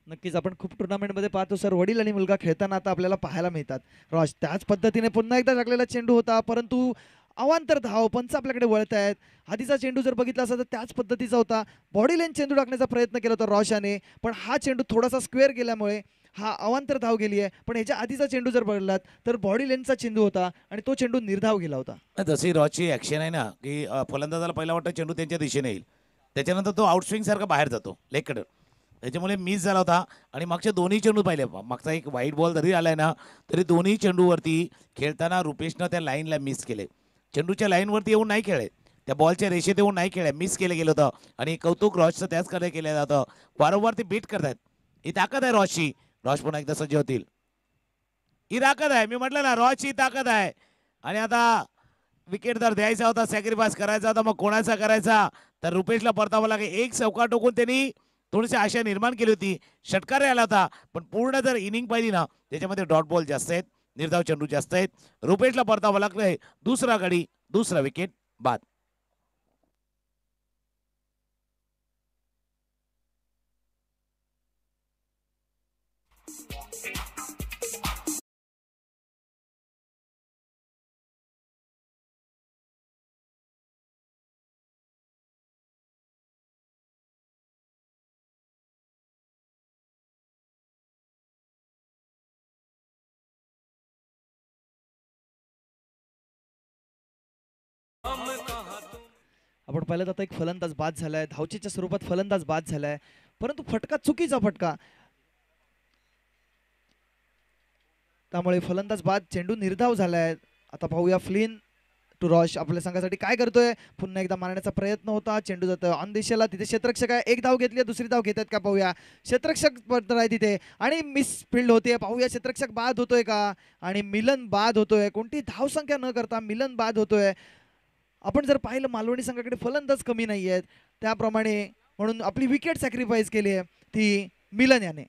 नक्कीच आपण खूप टुर्नामेंटमध्ये पाहतो सर, वडील आणि मुलगा खेळताना आता आपल्याला पाहायला मिळतात. रॉश त्याच पद्धतीने पुन्हा एकदा टाकलेला चेंडू होता, परंतु अवांतर धाव पंच आपल्याकडे वळत आहेत. आधीचा चेंडू जर बघितला असता तर त्याच पद्धतीचा होता. बॉडी लाईन चेंडू टाकण्याचा प्रयत्न केला होता रॉशाने, पण हा चेंडू थोडासा स्क्वेअर गेल्यामुळे हा अवांतर धाव गेली आहे. पण ह्याच्या आधीचा चेंडू जर बघलात तर बॉडी लेनचा चेंडू होता आणि तो चेंडू निर्धाव गेला होता. जशी रॉची ॲक्शन आहे ना, की फलंदाजाला पहिला वाटतं चेंडू त्यांच्या दिशेने येईल, त्याच्यानंतर तो आउटस्विंग सारखा बाहेर जातो लेगकडे, त्याच्यामुळे मिस झाला होता. आणि मागच्या दोन्ही चेंडू पाहिले, मागचा एक व्हाईट बॉल जरी आलाय ना तरी दोन्ही चेंडूवरती खेळताना रुपेशनं त्या लाईनला मिस केले. चेंडूच्या लाईनवरती येऊन नाही खेळले, त्या बॉलच्या रेषेत येऊन नाही खेळले, मिस केलं गेलं होतं. आणि कौतुक रॉशचं त्याच कडे केलं जातं. वारंवार ते बीट करतायत. ही ताकद आहे रॉशची. रॉश पुन्हा एकदा सज्ज होतील. ही ताकद आहे, मी म्हटलं ना रॉशची ताकद आहे. आणि आता विकेट जर द्यायचा होता, सॅक्रिफाईस करायचा होता, मग कोणाचा करायचा, तर रुपेशला परतावं लागेल. एक चौका टोकून त्यांनी थोडीशी आशा निर्माण केली होती, षटकार आला होता, पण पूर्ण जर इनिंग पाहिली ना त्याच्यामध्ये डॉट बॉल जास्त आहेत, निर्धाव चेंडू जास्त आहेत. रुपेशला परतावं लागलंय. दुसरा गडी, दुसरा विकेट बाद. आपण पाहिलं आता एक फलंदाज बाद झालाय, धावचीच्या स्वरूपात फलंदाज बाद झालाय, परंतु फटका चुकीचा फटका, त्यामुळे फलंदाज बाद, चेंडू निर्धाव झालाय. आता पाहूया फ्लिन टू रॉश आपल्या संघासाठी काय करतोय. पुन्हा एकदा मारण्याचा प्रयत्न होता, चेंडू जातोय ऑन दिशेला, तिथे क्षेत्ररक्षक आहे. एक धाव घेतली, दुसरी धाव घेतात का पाहूया. क्षेत्ररक्षक पडत आहे तिथे आणि मिस फील्ड होते. पाहूया क्षेत्ररक्षक बाद होतोय का, आणि मिलन बाद होतोय. कोणती धाव संख्या न करता मिलन बाद होतोय. आपण जर पाहिलं मालवणी संघाकडे फलंदाज कमी नाही आहेत, त्याप्रमाणे म्हणून आपली विकेट सॅक्रिफाईस केली आहे ती मिलन याने.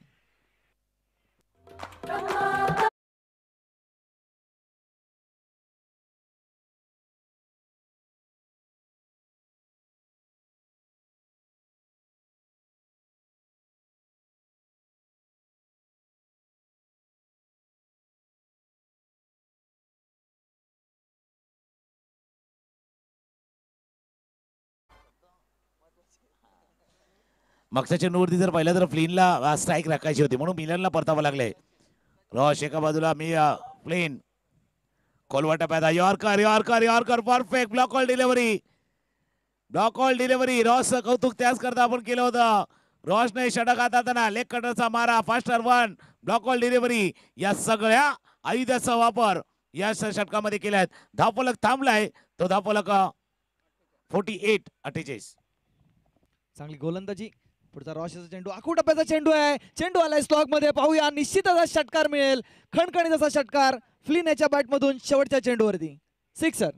मागच्या चेंडूवरती जर पाहिलं तर फ्लिनला स्ट्राईक राखायची होती म्हणून मिलनला परतावं लागलंय. रॉश एका बाजूला मी फ्लिन खोलवा टप्प्यात yorker yorker yorker perfect block hole delivery. Block hole delivery रॉसचं कौतुक त्याच करता आपण केलं होतं. रॉशने षटक हाताळताना लेग कटरचा मारा faster one block hole delivery या सगळ्या आयुधाचा वापर या षटकामध्ये केलाय. धावफलक थांबलाय तो धावफलक 48-48. चांगली गोलंदाजी. पुढचा रॉशचा चेंडू आखू टप्प्याचा चेंडू आहे. चेंडू आलाय स्लॉग मध्ये. पाहूया निश्चितच आज षटकार मिळेल. खणखणीत असा षटकार फ्लिन याच्या बॅट मधून शेवटच्या चेंडूवरती सिक्सर.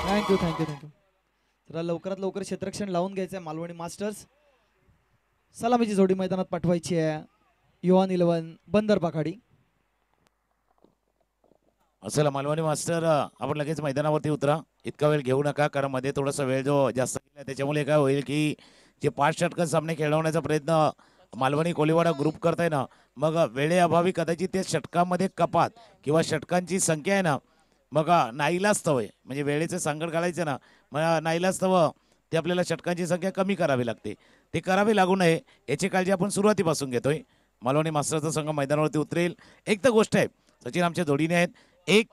Thank you thank you thank you. जरा लवकरात लवकर क्षेत्ररक्षण लावून घ्यायचं आहे मालवणी मास्टर्स. सलामीची जोडी मैदानात पाठवायची आहे. युवान 11 बंदर पाखाडी. असं मालवणी मास्टर आपण लगेच मैदानावरती उतरा. इतका वेळ घेऊ नका कारण मध्ये थोडासा वेळ जो जास्त गेला त्याच्यामुळे काय होईल की जे 5 षटकं सामने खेळवण्याचा प्रयत्न मालवणी कोलिवाडा ग्रुप करताय ना मग वेळेअभावी कदाचित ते षटकामध्ये कपात किंवा षटकांची संख्या आहे ना मग नाईलास्तव आहे म्हणजे वेळेचे संकट घालायचं ना मग नाईलास्तव ते आपल्याला षटकांची संख्या कमी करावी लागते. ते करावी लागू नये याची काळजी आपण सुरुवातीपासून घेतोय. मालवणी मास्टरचा संघ मैदानावरती उतरेल. एक तर गोष्ट आहे सचिन आमच्या जोडीने आहेत. एक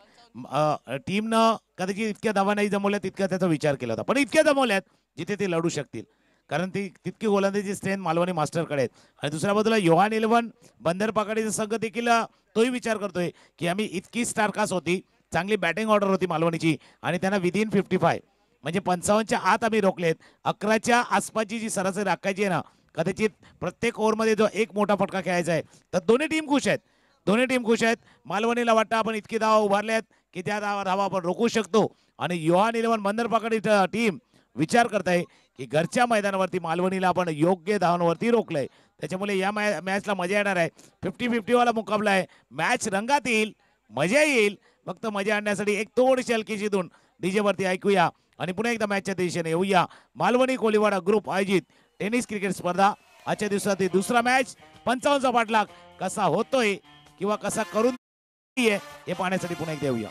टीमनं कदाचित इतक्या धावा नाही जमवल्यात तितक्या त्याचा विचार केला होता पण इतक्या जमवल्यात जिथे ते लढू शकतील कारण ती तितकी गोलंदाजी स्ट्रेंथ मालवणी मास्टरकडे आहेत. आणि दुसऱ्या बाजूला युवान 11 बंदर पाखाडीचा संघ देखील तोही विचार करतोय की आम्ही इतकी स्टारकास्ट होती चांगली बॅटिंग ऑर्डर होती मालवणीची आणि त्यांना विदिन 55 म्हणजे 55च्या आत आम्ही रोखलेत. 11च्या आसपासची जी सरासरी राखायची आहे ना कदाचित प्रत्येक ओव्हरमध्ये जो एक मोठा फटका खेळायचा आहे तर दोन्ही टीम खुश आहेत. दोन्ही टीम खुश आहेत. मालवणीला वाटतं आपण इतकी धावा उभारल्यात की त्या धावा आपण रोखू शकतो आणि युवान 11 बंदर पाखाडी टीम विचार करताय की घरच्या मैदानावरती मालवणीला आपण योग्य धावांवरती रोखलंय. त्याच्यामुळे या मॅचला मजा येणार आहे. 50-50 वाला मुकाबला आहे. मॅच रंगात येईल मजा येईल. फक्त मजा आणण्यासाठी एक थोडीशी हलकीशी धून डीजे वरती ऐकूया आणि पुन्हा एकदा मॅचच्या दिशेने येऊया. मालवणी कोलिवाडा ग्रुप आयोजित टेनिस क्रिकेट स्पर्धा आजच्या दिवसातील दुसरा मॅच 55चा पाठलाग कसा होतोय किंवा कसा करून हे पाहण्यासाठी पुन्हा एकदा येऊया.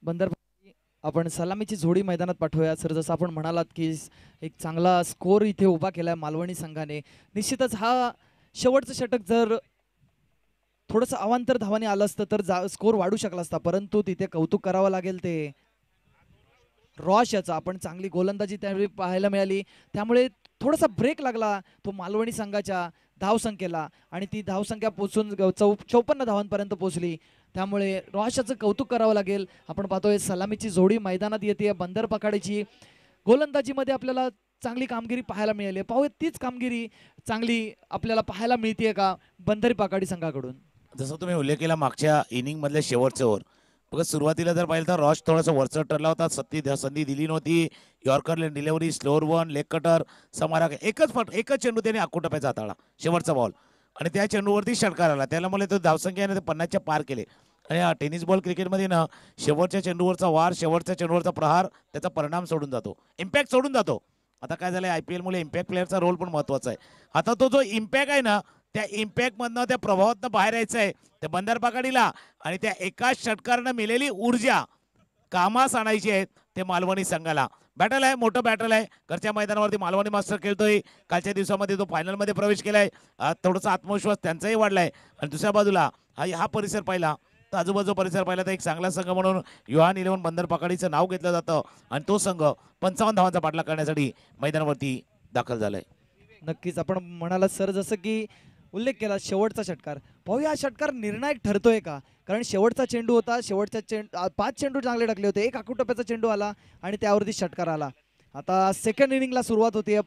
बंदर आपण सलामीची जोडी मैदानात पाठवूया सर. जसं आपण म्हणालात की एक चांगला स्कोर इथे उभा केलाय मालवणी संघाने. निश्चितच हा शेवटचं षटक जर थोडंसं अवांतर धावाने आलं असतं तर स्कोर वाढू शकला असता, परंतु तिथे कौतुक करावं लागेल ते रॉश याचा. आपण चांगली गोलंदाजी त्यावेळी पाहायला मिळाली, त्यामुळे थोडासा ब्रेक लागला तो मालवणी संघाच्या धावसंख्येला आणि ती धावसंख्या पोचून 54 धावांपर्यंत पोहोचली. त्यामुळे रॉशाचं कौतुक करावं लागेल. आपण पाहतोय सलामीची जोडी मैदानात येते बंदर पखाडीची. गोलंदाजीमध्ये आपल्याला चांगली कामगिरी पाहायला मिळाली. पाहूया तीच कामगिरी चांगली आपल्याला पाहायला मिळते का बंदरी पखाडी संघाकडून. जसं तुम्ही उल्लेख केला मागच्या इनिंग मधल्या शेवटचे ओव्हर बघा, सुरुवातीला जर पाहिलं तर रॉश थोडासा वरचढ ठरला होता. संधी दिली नव्हती. Yorker delivery, slower one, leg cutter, समारा एकच चेंडू त्याने आखून टप्प्याचा हाताळला शेवटचा बॉल आणि त्या चेंडूवरती षटकार आला. त्याला मला तो धावसंख्येने 50च्या पार केले. आणि टेनिस बॉल क्रिकेटमध्ये ना शेवटच्या चेंडूवरचा वार, शेवटच्या चेंडूवरचा प्रहार त्याचा परिणाम सोडून जातो, इम्पॅक्ट सोडून जातो. आता काय झालंय IPL मुळे इम्पॅक्ट प्लेअरचा रोल पण महत्वाचा आहे. आता तो जो इम्पॅक्ट आहे ना त्या इम्पॅक्टमधनं त्या प्रभावातनं बाहेर यायचं आहे त्या बंदर पखाडीला आणि त्या एकाच षटकारानं मिळालेली ऊर्जा कामास आणायची आहे ते मालवणी संघाला. बॅटल आहे, मोठं बॅटल आहे. घरच्या मैदानावरती मालवणी मास्टर खेळतोय. कालच्या दिवसामध्ये तो फायनलमध्ये प्रवेश केलाय. थोडासा आत्मविश्वास त्यांचाही वाढलाय. आणि दुसऱ्या बाजूला हा परिसर पाहिला तर आजूबाजू परिसर पाहिला तर एक चांगला संघ म्हणून युहान 11 बंदर पखाडीचं नाव घेतलं जातं आणि तो संघ 55 धावांचा पाठलाग करण्यासाठी मैदानावरती दाखल झालाय. नक्कीच आपण म्हणाला सर, जसं की उल्लेख केला शेवटचा षटकार. पाहूया हा षटकार निर्णायक ठरतोय का, कारण शेवटचा चेंडू होता. शेवटच्या 5 चेंडू चांगले टाकले होते. एक आखून टप्प्याचा चेंडू आला आणि त्यावरती षटकार आला. आता सेकंड इनिंगला सुरुवात होती.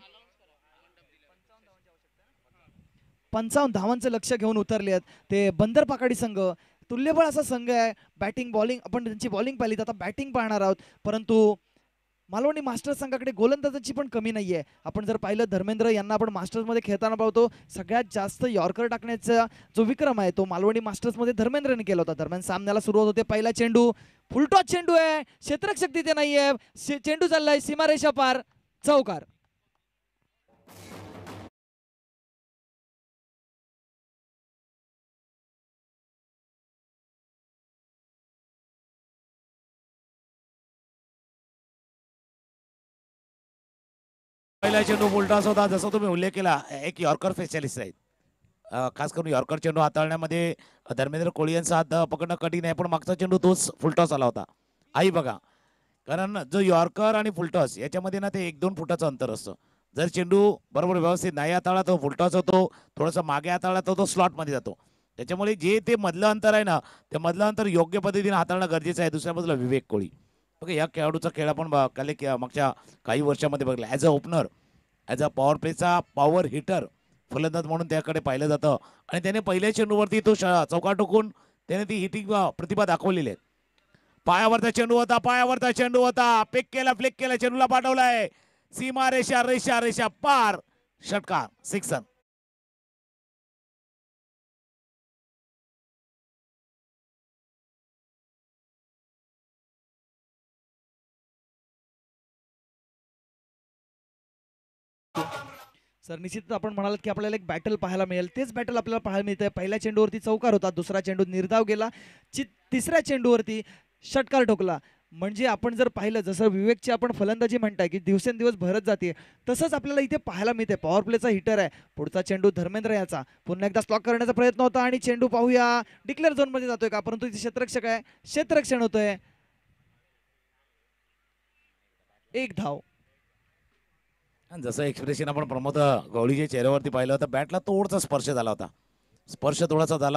55 धावांचं लक्ष घेऊन उतरले आहेत ते बंदर पखाडी संघ. तुल्यबळ असा संघ आहे. बॅटिंग बॉलिंग आपण त्यांची बॉलिंग पाहिली तर आता बॅटिंग पाहणार आहोत, परंतु मालवणी मास्टर्स संघाकडे गोलंदाजांची पण कमी नाहीये. आपण जर पाहिलं धर्मेंद्र यांना आपण मास्टर्समध्ये खेळताना पाहतो, सगळ्यात जास्त यॉर्कर टाकण्याचा जो विक्रम आहे तो मालवणी मास्टर्समध्ये धर्मेंद्रने केला होता. दरम्यान सामन्याला सुरुवात होते. पहिला चेंडू फुलटॉस चेंडू आहे. क्षेत्ररक्षक तिथे नाहीये. चेंडू चाललाय सीमारेषा पार, चौकार. पहिला चेंडू फुलटॉस होता. जसं तुम्ही उल्लेख केला एक यॉर्कर स्पेशलिस्ट आहेत. खास करून यॉर्कर चेंडू हाताळण्यामध्ये धर्मेंद्र कोळी यांचा हात पकडणं कठीण आहे, पण मागचा चेंडू तोच फुलटॉस आला होता. आई बघा, कारण जो यॉर्कर आणि फुलटॉस याच्यामध्ये ना ते 1-2 फुटाचं अंतर असतं. जर चेंडू बरोबर व्यवस्थित नाही हाताळला तो फुलटॉस होतो, थोडंसं मागे हाताळला तो स्लॉटमध्ये जातो. त्याच्यामुळे जे ते मधलं अंतर आहे ना ते मधलं अंतर योग्य पद्धतीने हाताळणं गरजेचं आहे. दुसऱ्या बाजूला विवेक कोळी बघा, या खेळाडूचा खेळ आपण मागच्या काही वर्षामध्ये बघला. As a opener, as a power प्लेचा पॉवर हिटर फलंदाज म्हणून त्याकडे पाहिलं जातं आणि त्याने पहिल्या चेंडूवरती तो चौकार टोकून त्याने ती हिटिंग प्रतिभा दाखवलेली आहे. पायावरचा चेंडू होता. फ्लिक केला चेंडूला पाठवलाय सीमा रेषा पार, षटकार, सिक्सर. सर निश्चितच आपण म्हणालात की आपल्याला एक बॅटल पाहायला मिळेल. तेच बॅटल आपल्याला पाहायला मिळतंय. पहिल्या चेंडूवरती चौकार होता, दुसरा चेंडू निर्धाव गेला, तिसऱ्या चेंडूवरती षटकार ठोकला. म्हणजे आपण जर पाहिलं जसं विवेकची आपण फलंदाजी म्हणताय की दिवसेंदिवस भरत जाते, तसंच आपल्याला इथे पाहायला मिळते. पॉवर प्लेचा हिटर आहे. पुढचा चेंडू धर्मेंद्र याचा पुन्हा एकदा स्टॉक करण्याचा प्रयत्न होता आणि चेंडू पाहूया डिक्लेअर झोन मध्ये जातोय का, परंतु इथे क्षेत्ररक्षक आहे, क्षेत्ररक्षण होतंय. एक धाव. जसं एक्सप्रेशन आपण प्रमोद गवळीच्या चेहऱ्यावरती पाहिलं होतं, बॅटला थोडासा स्पर्श झाला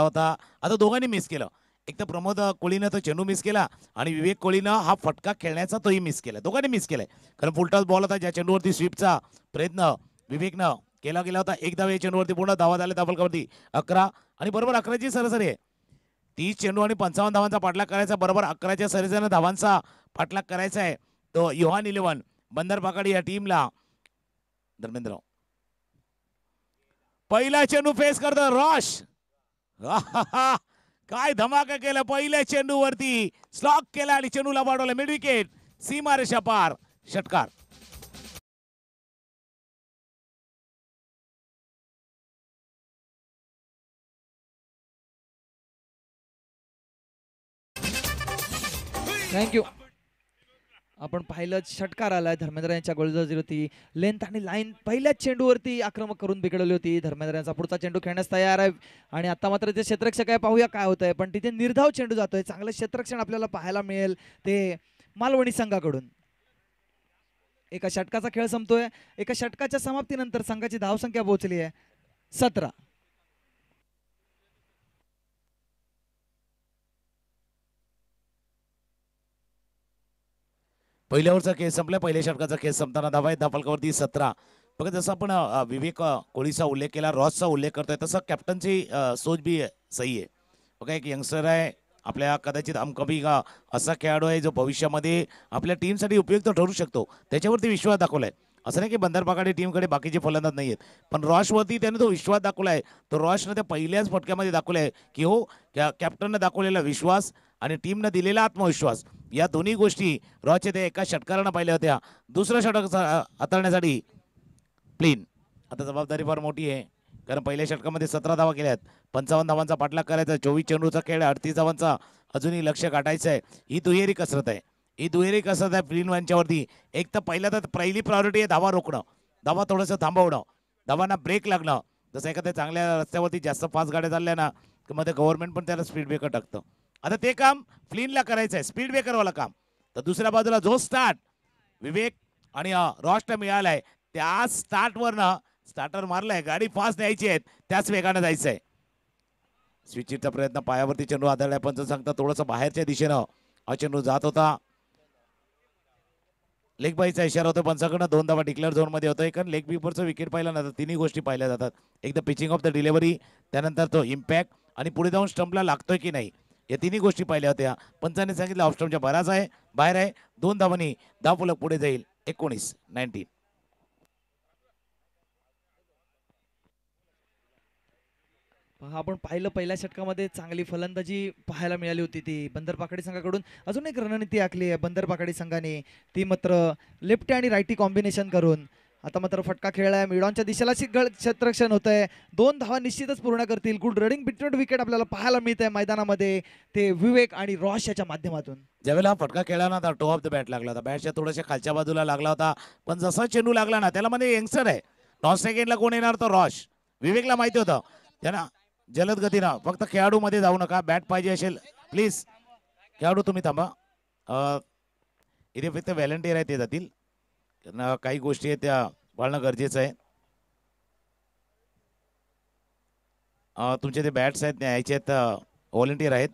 होता. आता दोघांनी मिस केलं. एक तर प्रमोद कोळीनं तो चेंडू मिस केला आणि विवेक कोळीनं हा फटका खेळण्याचा तोही मिस केला. दोघांनी मिस केलाय, कारण फुलटॉस बॉल होता ज्या चेंडूवरती स्वीपचा प्रयत्न विवेकनं केला होता. एक धाव या चेंडूवरती पूर्ण धावा झाल्या धावफलकावरती 11 आणि बरोबर 11ची सरासरी आहे. 30 चेंडू आणि 55 धावांचा पाठलाग करायचा, बरोबर 11च्या सरासरीनं धावांचा पाठलाग करायचा आहे तो युहान 11 बंदर पखाडी या टीमला. धर्मेंद्र पहिला चेंडू फेस करतो रॉश. काय धमाका केला, पहिल्या चेंडूवरती स्लॉक केला आणि चेंडूला पाठवला मिड विकेट, सीमारेषा पार, षटकार. थँक्यू. आपण पाहिलं षटकार आलाय धर्मेंद्र यांच्या गोलंदाजीवरती. लेंथ आणि लाईन पहिल्याच चेंडूवरती आक्रमक करून बिघडवली होती. धर्मेंद्र यांचा पुढचा चेंडू खेळण्यास तयार आहे आणि आता मात्र ते क्षेत्ररक्षक आहे, पाहूया काय होतंय. पण तिथे निर्धाव चेंडू जातोय. चांगलं क्षेत्ररक्षण आपल्याला पाहायला मिळेल ते मालवणी संघाकडून. एका षटकाचा खेळ संपतोय. एका षटकाच्या समाप्तीनंतर संघाची धावसंख्या पोहोचली आहे 17. पहिल्या ओव्हरचा खेळ संपला. पहिल्या षटकाचा खेळ संपताना धावा आहेत धावफलकावरती 17. बघा जसं आपण विवेक कोहलीचा उल्लेख केला, रॉसचा उल्लेख करतोय, तसं कॅप्टनची सोच बी सही आहे. बघा एक यंगस्टर आहे आपल्या, कदाचित अमकमी असा खेळाडू आहे जो भविष्यामध्ये आपल्या टीमसाठी उपयुक्त ठरू शकतो. त्याच्यावरती विश्वास दाखवलाय. असं नाही की बंदरपाकाडी टीमकडे बाकीचे फलंदाज नाही आहेत, पण रॉशवरती त्याने तो विश्वास दाखवलाय. तो रॉशनं त्या पहिल्याच फटक्यामध्ये दाखवलाय की हो, कॅप्टननं दाखवलेला विश्वास आणि टीमनं दिलेला आत्मविश्वास, या दोन्ही गोष्टी रॉचे त्या एका षटकारानं पाहिल्या होत्या. दुसरं षटक हाताळण्यासाठी प्लीन आता जबाबदारी फार मोठी आहे, कारण पहिल्या षटकामध्ये 17 धावा केल्यात. 55 धावांचा पाठलाग करायचा. 24 चेंडूचा खेळ, 38 धावांचा अजूनही लक्ष गाठायचं आहे. ही दुहेरी कसरत आहे. ही दुहेरी कसरत आहे प्लीन यांच्यावरती. एक तर पहिली प्रायोरिटी आहे धावा रोखणं, धावा थोडंसं थांबवणं, धावांना ब्रेक लागणं. जसं एखाद्या चांगल्या रस्त्यावरती जास्त फास्ट गाड्या चालल्या ना, की मध्ये गव्हर्नमेंट पण त्याला स्पीड ब्रेकर टाकतं. आता ते काम फ्लिनला करायचं आहे, स्पीड ब्रेकरवाला काम. तर दुसऱ्या बाजूला जो स्टार्ट विवेक आणि रॉशला मिळालाय, त्या स्टार्टवरनं स्टार्टर मारलाय, गाडी फास्ट न्यायची आहे, त्याच वेगानं जायचं आहे. स्विचिटचा प्रयत्न, पायावरती चेंडू आदळलाय. पंच सांगता थोडंसं बाहेरच्या दिशेनं हा चेंडू जात होता. लेग बाईचा इशारा होतो पंचाकडनं. 2 धावा डिक्लेअर झोनमध्ये होतोय, कारण लेग बिफोरचं विकेट पाहिलं ना तर तिन्ही गोष्टी पाहिल्या जातात. एकदा पिचिंग ऑफ द डिलिव्हरी, त्यानंतर तो इम्पॅक्ट आणि पुढे जाऊन स्टंपला लागतोय की नाही, या तिन्ही गोष्टी पाहिल्या होत्या. पंचाने सांगितलं ऑफ स्टंपच्या बराच आहे, बाहेर आहे. 2 धावांनी धावफलक पुढे जाईल. 19 आपण पाहिलं पहिल्या षटकामध्ये चांगली फलंदाजी पाहायला मिळाली होती ती बंदरपाकडी संघाकडून. अजून एक रणनीती आखली आहे बंदरपाकडी संघाने, ती मात्र लेफ्टी आणि राईटी कॉम्बिनेशन करून. आता मात्र फटका खेळलाय, मिडॉनच्या दिशेला क्षेत्ररक्षण होत आहे. 2 धावा निश्चितच पूर्ण करतील. गुड रनिंग बिटवीन विकेट आपल्याला पाहायला मिळत आहे मैदानामध्ये, ते विवेक आणि रॉश याच्या माध्यमातून. ज्यावेळेला हा फटका खेळला ना तर टो ऑफ द बॅट लागला होता, बॅटच्या थोड्याशा खालच्या बाजूला लागला होता. पण जसा चेंडू लागला ना, त्याला मध्ये यंगस्टर आहे, नॉन सेकंडला कोण येणार तो रॉश. विवेकला माहिती होतं, त्यांना जलद गतीनं, फक्त खेळाडू मध्ये जाऊ नका. बॅट पाहिजे असेल प्लीज खेळाडू तुम्ही थांबा. इथे फक्त व्हॉलंटियर आहे ते जातील, त्यांना काही गोष्टी आहेत त्या पाळणं गरजेचं आहे. तुमचे ते बॅट्स आहेत न्यायचे आहेत, व्हॉलंटियर आहेत,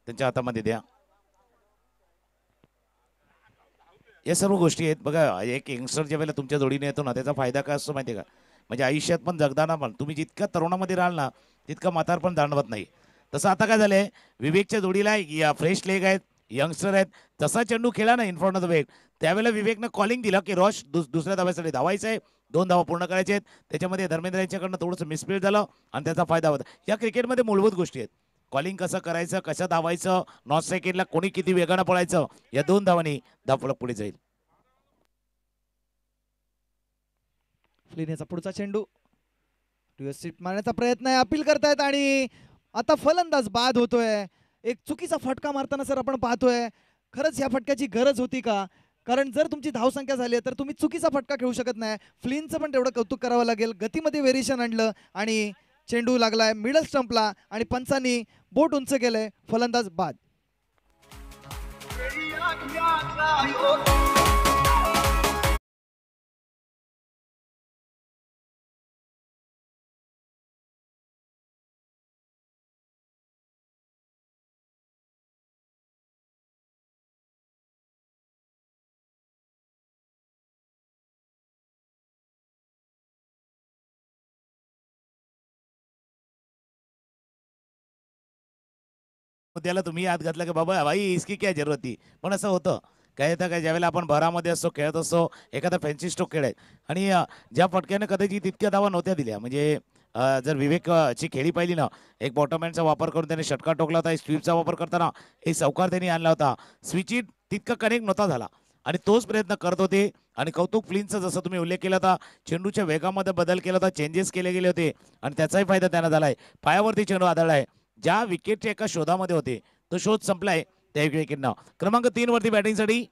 त्यांच्या हातामध्ये द्या. या सर्व गोष्टी आहेत. बघा एक यंगस्टर ज्या वेळेला तुमच्या जोडीने येतो ना, त्याचा फायदा काय असतो माहिती आहे का, म्हणजे आयुष्यात पण जगताना पण तुम्ही जितक्या तरुणामध्ये राहाल ना, तितकं म्हातार पण जाणवत नाही. तसं आता काय झालंय, विवेकच्या जोडीला या फ्रेश लेग आहेत, यंगस्टर आहेत. जसा चेंडू खेळा ना in front of the wicket, त्यावेळेला विवेकनं कॉलिंग दिलं की रॉश दुसऱ्या धाव्यासाठी धावायचं आहे, 2 धावा पूर्ण करायचे आहेत. त्याच्यामध्ये धर्मेंद्र यांच्याकडनं थोडंसं मिसफील्ड झालं आणि त्याचा फायदा होता. या क्रिकेटमध्ये मूलभूत गोष्टी आहेत, कॉलिंग कसं करायचं, कसं धावायचं, नॉन सेकंडला कोणी किती वेगानं पळायचं, या 2 धावांनी धावफलक पुढे जाईल. फ्लिनेचा पुढचा चेंडू व्यवस्थित मारण्याचा प्रयत्न आहे, अपील करतायत आणि आता फलंदाज बाद होतोय. एक चुकीचा फटका मारताना सर आपण पाहतोय, खरंच ह्या फटक्याची गरज होती का? कारण जर तुमची धावसंख्या झाली आहे तर तुम्ही चुकीचा फटका खेळू शकत नाही. फ्लिनचं पण तेवढं कौतुक करावं लागेल, गतीमध्ये व्हेरिएशन आणलं आणि चेंडू लागलाय मिडल स्टंपला आणि पंचांनी बोट उंच केलंय. फलंदाज बाद. त्याला तुम्ही याद घातला की बाबा भाई इसकी क्या जरूरत थी, पण असं होतं काय येतं काय, ज्यावेळेला आपण भरामध्ये असतो, खेळत असतो, एखादा फॅन्सी स्ट्रोक खेळ आहे आणि ज्या फटक्याने कदाचित तितक्या धावा नव्हत्या दिल्या, म्हणजे जर विवेकची खेळी पाहिली ना, एक बॉटमहँडचा वापर करून त्याने षटकार टोकला होता, स्वीपचा वापर करताना एक चौकार त्यांनी आणला होता. स्विचिट तितका कनेक्ट नव्हता झाला आणि तोच प्रयत्न करत होते. आणि कौतुक फ्लिनचा, जसं तुम्ही उल्लेख केला होता, चेंडूच्या वेगामध्ये बदल केला होता, चेंजेस केले गेले होते आणि त्याचाही फायदा त्यांना झालाय. पायावरती चेंडू आदळलाय, ज्या विकेटच्या एका शोधामध्ये होते तो शोध संपलाय त्या विकेटनं. क्रमांक 3 वरती बॅटिंगसाठी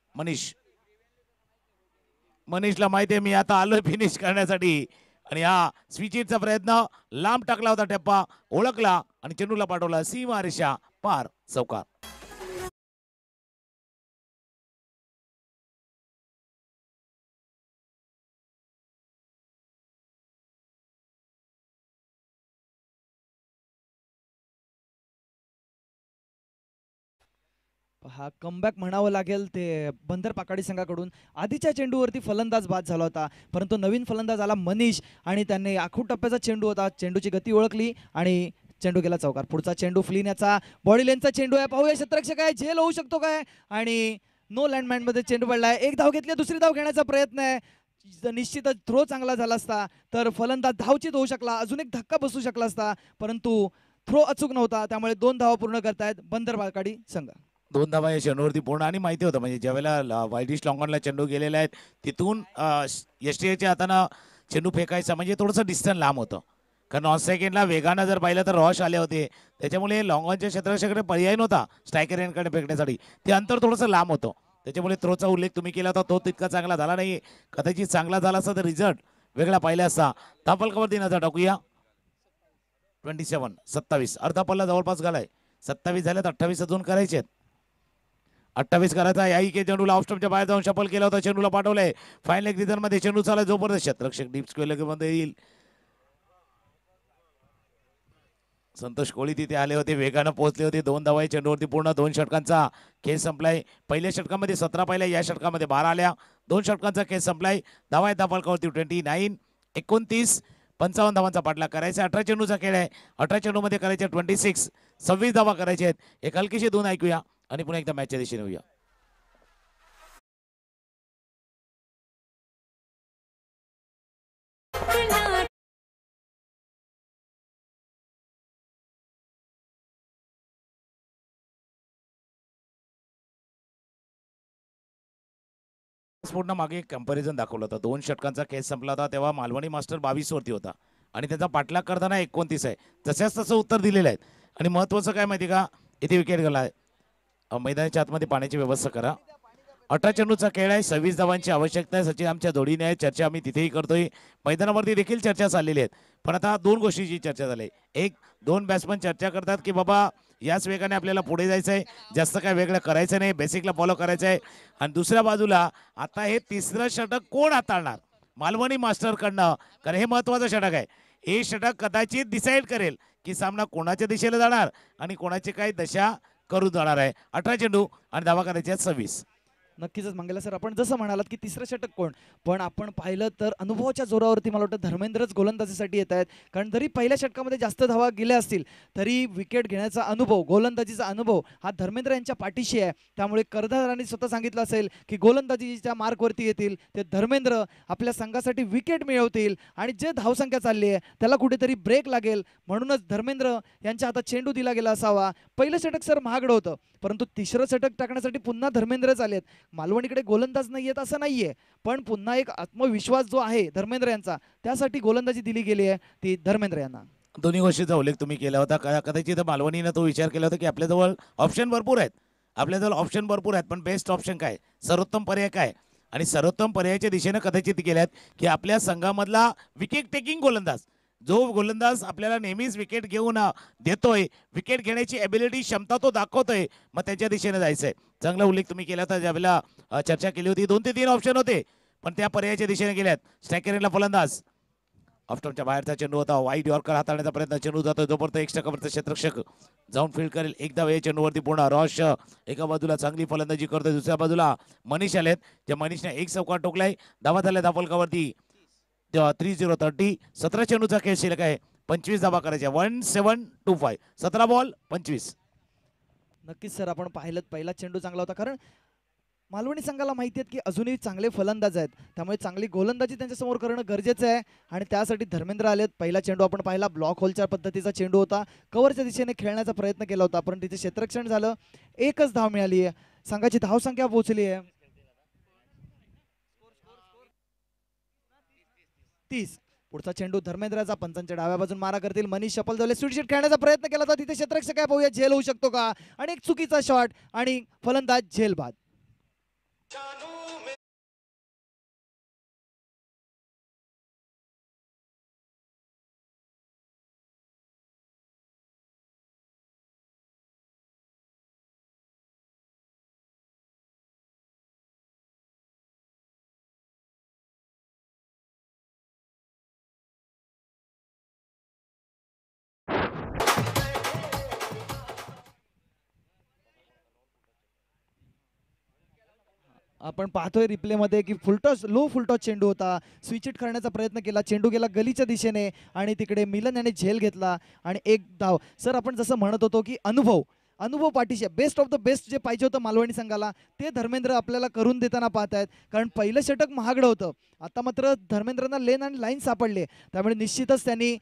मनीषला माहिती आहे मी आता आलोय फिनिश करण्यासाठी आणि हा स्विचिटचा प्रयत्न लांब टाकला होता, टप्पा ओळखला आणि चेंडूला पाठवला सीमा रेषा पार, चौकार. हा कमबॅक म्हणावं लागेल ते बंदर पाकाडी संघाकडून. आधीच्या चेंडूवरती फलंदाज बाद झाला होता, परंतु नवीन फलंदाज आला मनीष आणि त्यांनी आखूड टप्प्याचा चेंडू होता, चेंडूची गती ओळखली आणि चेंडू गेला चौकार. पुढचा चेंडू फ्लिन याचा बॉडी लेनचा चेंडू आहे, पाहूया क्षेत्ररक्षक आहे, झेल होऊ शकतो काय आणि नो लँडमॅन मध्ये चेंडू पडलाय. एक धाव घेतली, दुसरी धाव घेण्याचा प्रयत्न आहे. निश्चितच थ्रो चांगला झाला असता तर फलंदाज धावचित होऊ शकला, अजून एक धक्का बसू शकला असता, परंतु थ्रो अचूक नव्हता, त्यामुळे 2 धावा पूर्ण करतायत बंदर पाकाडी संघ. 2 धावा या चेंडूवरती पूर्ण आणि माहिती होतं म्हणजे ज्यावेळेला वाईडिश लॉंगॉनला चेंडू गेलेले आहेत तिथून एसटीएच्या हातानं चेंडू फेकायचा म्हणजे थोडंसं डिस्टन्स लांब होतं, कारण ऑन सेकंडला वेगानं जर पाहिलं तर रॉश आले होते, त्याच्यामुळे लॉंगॉनच्या क्षेत्ररक्षकाकडे पर्याय नव्हता स्ट्रायकर यांकडे फेकण्यासाठी, ते अंतर थोडंसं लांब होतं, त्याच्यामुळे थ्रोचा उल्लेख तुम्ही केला होता, तो तितका चांगला झाला नाही. कदाचित चांगला झाला असता तर रिझल्ट वेगळा पाहिला असता. धावफलकावरती नजर टाकूया. 27 अर्धा पल्ला जवळपास घालाय. 27 झाल्यात, 28 अजून करायचे आहेत. 28 करायचा. याही के चेंडूला ऑफ स्टंपच्या बाहेर जाऊन शपल केला होता, चेंडूला पाठवलंय फाईन लेग रिझन मध्ये, चेंडू चालला जोपर्यंत क्षेत्ररक्षक डीप स्क्वेअर मध्ये येईल. संतोष कोळी तिथे आले होते, वेगानं पोहोचले होते. 2 धावा चेंडूवरती पूर्ण. 2 षटकांचा खेळ संपलाय. पहिल्या षटकामध्ये 17 पाहिल्या, या षटकामध्ये 12 आल्या. 2 षटकांचा खेळ संपलाय. धावा आहेत धावफलकावरती 29, 29, 55 धावांचा पाठलाग करायचा. 18 चेंडूचा खेळ आहे, 18 चेंडूमध्ये करायचे 26, 26 धावा करायचे आहेत. एक हलकीशी धून ऐकूया आणि पुन्हा एकदा मॅचच्या दिशेने होऊया. स्फोटनं मागे एक कंपॅरिझन दाखवलं होतं. 2 षटकांचा खेळ संपला होता तेव्हा मालवणी मास्टर 22 वरती होता आणि त्याचा पाठलाग करताना 29 आहे. जशाच तसं उत्तर दिलेलं आहे. आणि महत्त्वाचं काय माहिती का, इथे विकेट गेला. मैदानाच्या आतमध्ये पाण्याची व्यवस्था करा. 18 चेंडूचा खेळ आहे, 26 धावांची आवश्यकता आहे. सचिन आमच्या जोडीने आहे, चर्चा आम्ही तिथेही करतोय, मैदानावरती देखील चर्चा चाललेली आहेत. पण आता 2 गोष्टीची चर्चा झाली. एक, 2 बॅट्समन चर्चा करतात की बाबा याच वेगाने आपल्याला पुढे जायचं आहे, जास्त काय वेगळं करायचं नाही, बेसिकला फॉलो करायचं आहे. आणि दुसऱ्या बाजूला आता हे तिसरं षटक कोण हाताळणार मालवणी मास्टरकडनं, कारण हे महत्त्वाचं षटक आहे. हे षटक कदाचित डिसाईड करेल की सामना कोणाच्या दिशेला जाणार आणि कोणाची काय दशा करून जाणार आहे. 18 चेंडू आणि धावा करायचे आहेत 26. नक्कीच मंगेला सर, आपण जसं म्हणालात की तिसरं षटक कोण, पण आपण पाहिलं तर अनुभवाच्या जोरावरती मला वाटतं धर्मेंद्रच गोलंदाजीसाठी येत आहेत. कारण जरी पहिल्या षटकामध्ये जास्त धावा गेल्या असतील तरी विकेट घेण्याचा अनुभव, गोलंदाजीचा अनुभव हा धर्मेंद्र यांच्या पाठीशी आहे. त्यामुळे कर्णधारांनी स्वतः सांगितलं असेल की गोलंदाजीच्या मार्कवरती येतील ते धर्मेंद्र, आपल्या संघासाठी विकेट मिळवतील आणि जे धावसंख्या चालली आहे त्याला कुठेतरी ब्रेक लागेल, म्हणूनच धर्मेंद्र यांच्या हातात चेंडू दिला गेला असावा. पहिलं षटक सर महागडं होतं, परंतु तिसरं षटक टाकण्यासाठी पुन्हा धर्मेंद्रच आलेत. मालवणीकडे गोलंदाज नाही येत असं नाहीये, पण पुन्हा एक आत्मविश्वास जो आहे धर्मेंद्र यांचा, त्यासाठी गोलंदाजी दिली गेली आहे ती धर्मेंद्र यांना. दोन्ही गोष्टीचा उल्लेख तुम्ही केला होता. कदाचित मालवणीनं तो विचार केला होता की आपल्याजवळ ऑप्शन भरपूर आहेत, आपल्याजवळ ऑप्शन भरपूर आहेत, पण बेस्ट ऑप्शन काय, सर्वोत्तम पर्याय काय, आणि सर्वोत्तम पर्यायाच्या दिशेनं कदाचित केल्यात की आपल्या संघामधला विकेट टेकिंग गोलंदाज, जो गोलंदाज आपल्याला नेहमीच विकेट घेऊन देतोय, विकेट घेण्याची एबिलिटी क्षमता तो दाखवतोय, मग त्याच्या दिशेने जायचंय. चांगला उल्लेख तुम्ही केला होता. ज्यावेळेला चर्चा केली होती 2 ते 3 ऑप्शन होते, पण त्या पर्यायाच्या दिशेने गेल्यात. स्ट्रायकरला फलंदाज, ऑफस्टंपच्या बाहेरचा चेंडू होता, वाईट यॉर्कर हाताळण्याचा प्रयत्न, चेंडू जातो जोपर्यंत एक्स्ट्रा कव्हरचा क्षेत्ररक्षक जाऊन फील्ड करेल. एकदा वेळ चेंडूवरती पूर्ण. रॉश एका बाजूला चांगली फलंदाजी करतोय, दुसऱ्या बाजूला मनीष आलेत, ज्या मनीषने एक चौकार टोकलाय. धावा झाल्या धावफलकावरती 30-30. 17 चेंडूचा खेळ शिल्लक आहे, 25 धावा करायच्या. 1725, 17 बॉल 25. नक्कीच सर, आपण पाहिलं पहिला चेंडू चांगला होता, कारण मालवणी संघाला माहिती आहेत की अजूनही चांगले फलंदाज आहेत, त्यामुळे चांगली गोलंदाजी त्यांच्यासमोर करणं गरजेचं आहे आणि त्यासाठी धर्मेंद्र आलेत. पहिला चेंडू आपण पाहिला, ब्लॉक होलच्या पद्धतीचा चेंडू होता, कव्हरच्या दिशेने खेळण्याचा प्रयत्न केला होता, पण तिथे क्षेत्ररक्षण झालं. एकच धाव मिळाली आहे, संघाची धावसंख्या पोहोचली आहे 30. पुढचा चेंडू धर्मेंद्रचा, पंचांच्या डाव्या बाजून मारा करतील मनीष शपलदवले. स्वीट शीट खेळण्याचा प्रयत्न केला होता तिथे क्षेत्ररक्षक काय पाहूया झेल होऊ शकतो का, आणि एक चुकीचा शॉट आणि फलंदाज झेल बाद. आपण पाहतोय रिप्लेमध्ये की फुलटॉस, लो फुलटॉस चेंडू होता. स्विच इट करण्याचा प्रयत्न केला, चेंडू गेला गलीच्या दिशेने आणि तिकडे मिलन याने झेल घेतला आणि एक धाव. सर आपण जसं म्हणत होतो की अनुभव पाठीशी, बेस्ट ऑफ द बेस्ट जे पाहिजे होतं मालवणी संघाला ते धर्मेंद्र आपल्याला करून देताना पाहत आहेत. कारण पहिलं षटक महागडं होतं, आता मात्र धर्मेंद्रना लेन आणि लाईन सापडले, त्यामुळे निश्चितच त्यांनी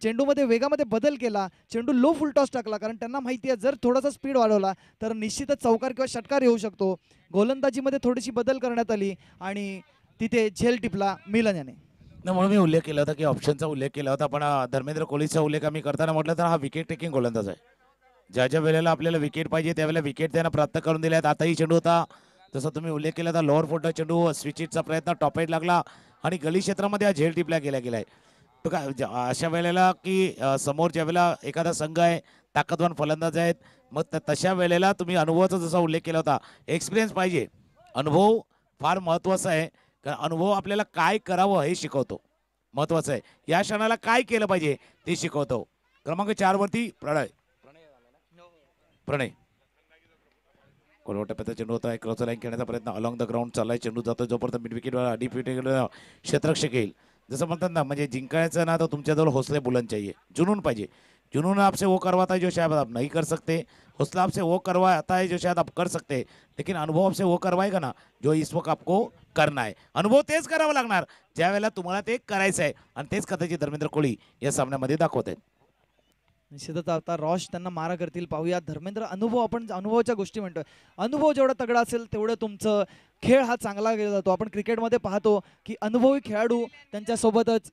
चेंडूमध्ये वेगामध्ये बदल केला. चेंडू लो फुल टॉस टाकला, कारण त्यांना माहिती आहे जर थोडासा स्पीड वाढवला तर निश्चितच चौकार किंवा षटकार येऊ शकतो. गोलंदाजीमध्ये थोडीशी बदल करण्यात आली आणि तिथे झेल टिपला मिलन याने. म्हणून मी उल्लेख केला होता की ऑप्शनचा उल्लेख केला होता, पण धर्मेंद्र कोहलीचा उल्लेख आम्ही करताना म्हटलं तर हा विकेट टेकिंग गोलंदाज आहे. ज्या ज्या वेळेला आपल्याला विकेट पाहिजे त्यावेळेला विकेट त्यांना प्राप्त करून दिल्यात. आताही चेंडू होता जसं तुम्ही उल्लेख केला होता, लोअर फुलटॉस चेंडू, स्विचिटचा प्रयत्न, टॉपेट लागला आणि गली क्षेत्रामध्ये हा झेल टिपला गेलाय. तो काय अशा वेळेला की समोर ज्या वेळेला एखादा संघ आहे, ताकदवान फलंदाज आहेत, मग तशा वेळेला तुम्ही अनुभवाचा जसा उल्लेख केला होता, एक्सपिरियन्स पाहिजे. अनुभव फार महत्त्वाचा आहे, कारण अनुभव आपल्याला काय करावं हे शिकवतो, महत्त्वाचं आहे. या क्षणाला काय केलं पाहिजे ते शिकवतो. क्रमांक 4 वरती प्रणय कोलवा टप्प्याचा चेंडू होता, एक क्रॉस लाईन खेळण्याचा प्रयत्न अलॉंग द ग्राउंड चाललाय, चेंडू जातो जोपर्यंत मिड विकेटवर डीप विकेट क्षेत्ररक्षक येईल. जसं म्हणतात ना, म्हणजे जिंकायचं ना तर तुमच्याजवळ हौसले बुलंद चाहिए, जुनून पाहिजे. जुनून आपसे वो करवाता है जो शायद आप नहीं कर सकते, हौसला आपसे वो करवाता है जो शायद आप कर सकते, लेकिन अनुभव आपसे वो करवाएगा ना जो इस वक्त आपको करना है. अनुभव तेच करावं लागणार ज्या वेळेला तुम्हाला ते करायचं आहे, आणि तेच कदाचित धर्मेंद्र कोहली या सामन्यामध्ये दाखवत आहेत. निश्चितच आता रॉश त्यांना मारा करतील, पाहूया. धर्मेंद्र अनुभव, आपण अनुभवाच्या गोष्टी म्हणतोय, अनुभव जेवढा तगडा असेल तेवढं तुमचं खेळ हा चांगला केला जातो. आपण क्रिकेटमध्ये पाहतो की अनुभवी खेळाडू त्यांच्यासोबतच.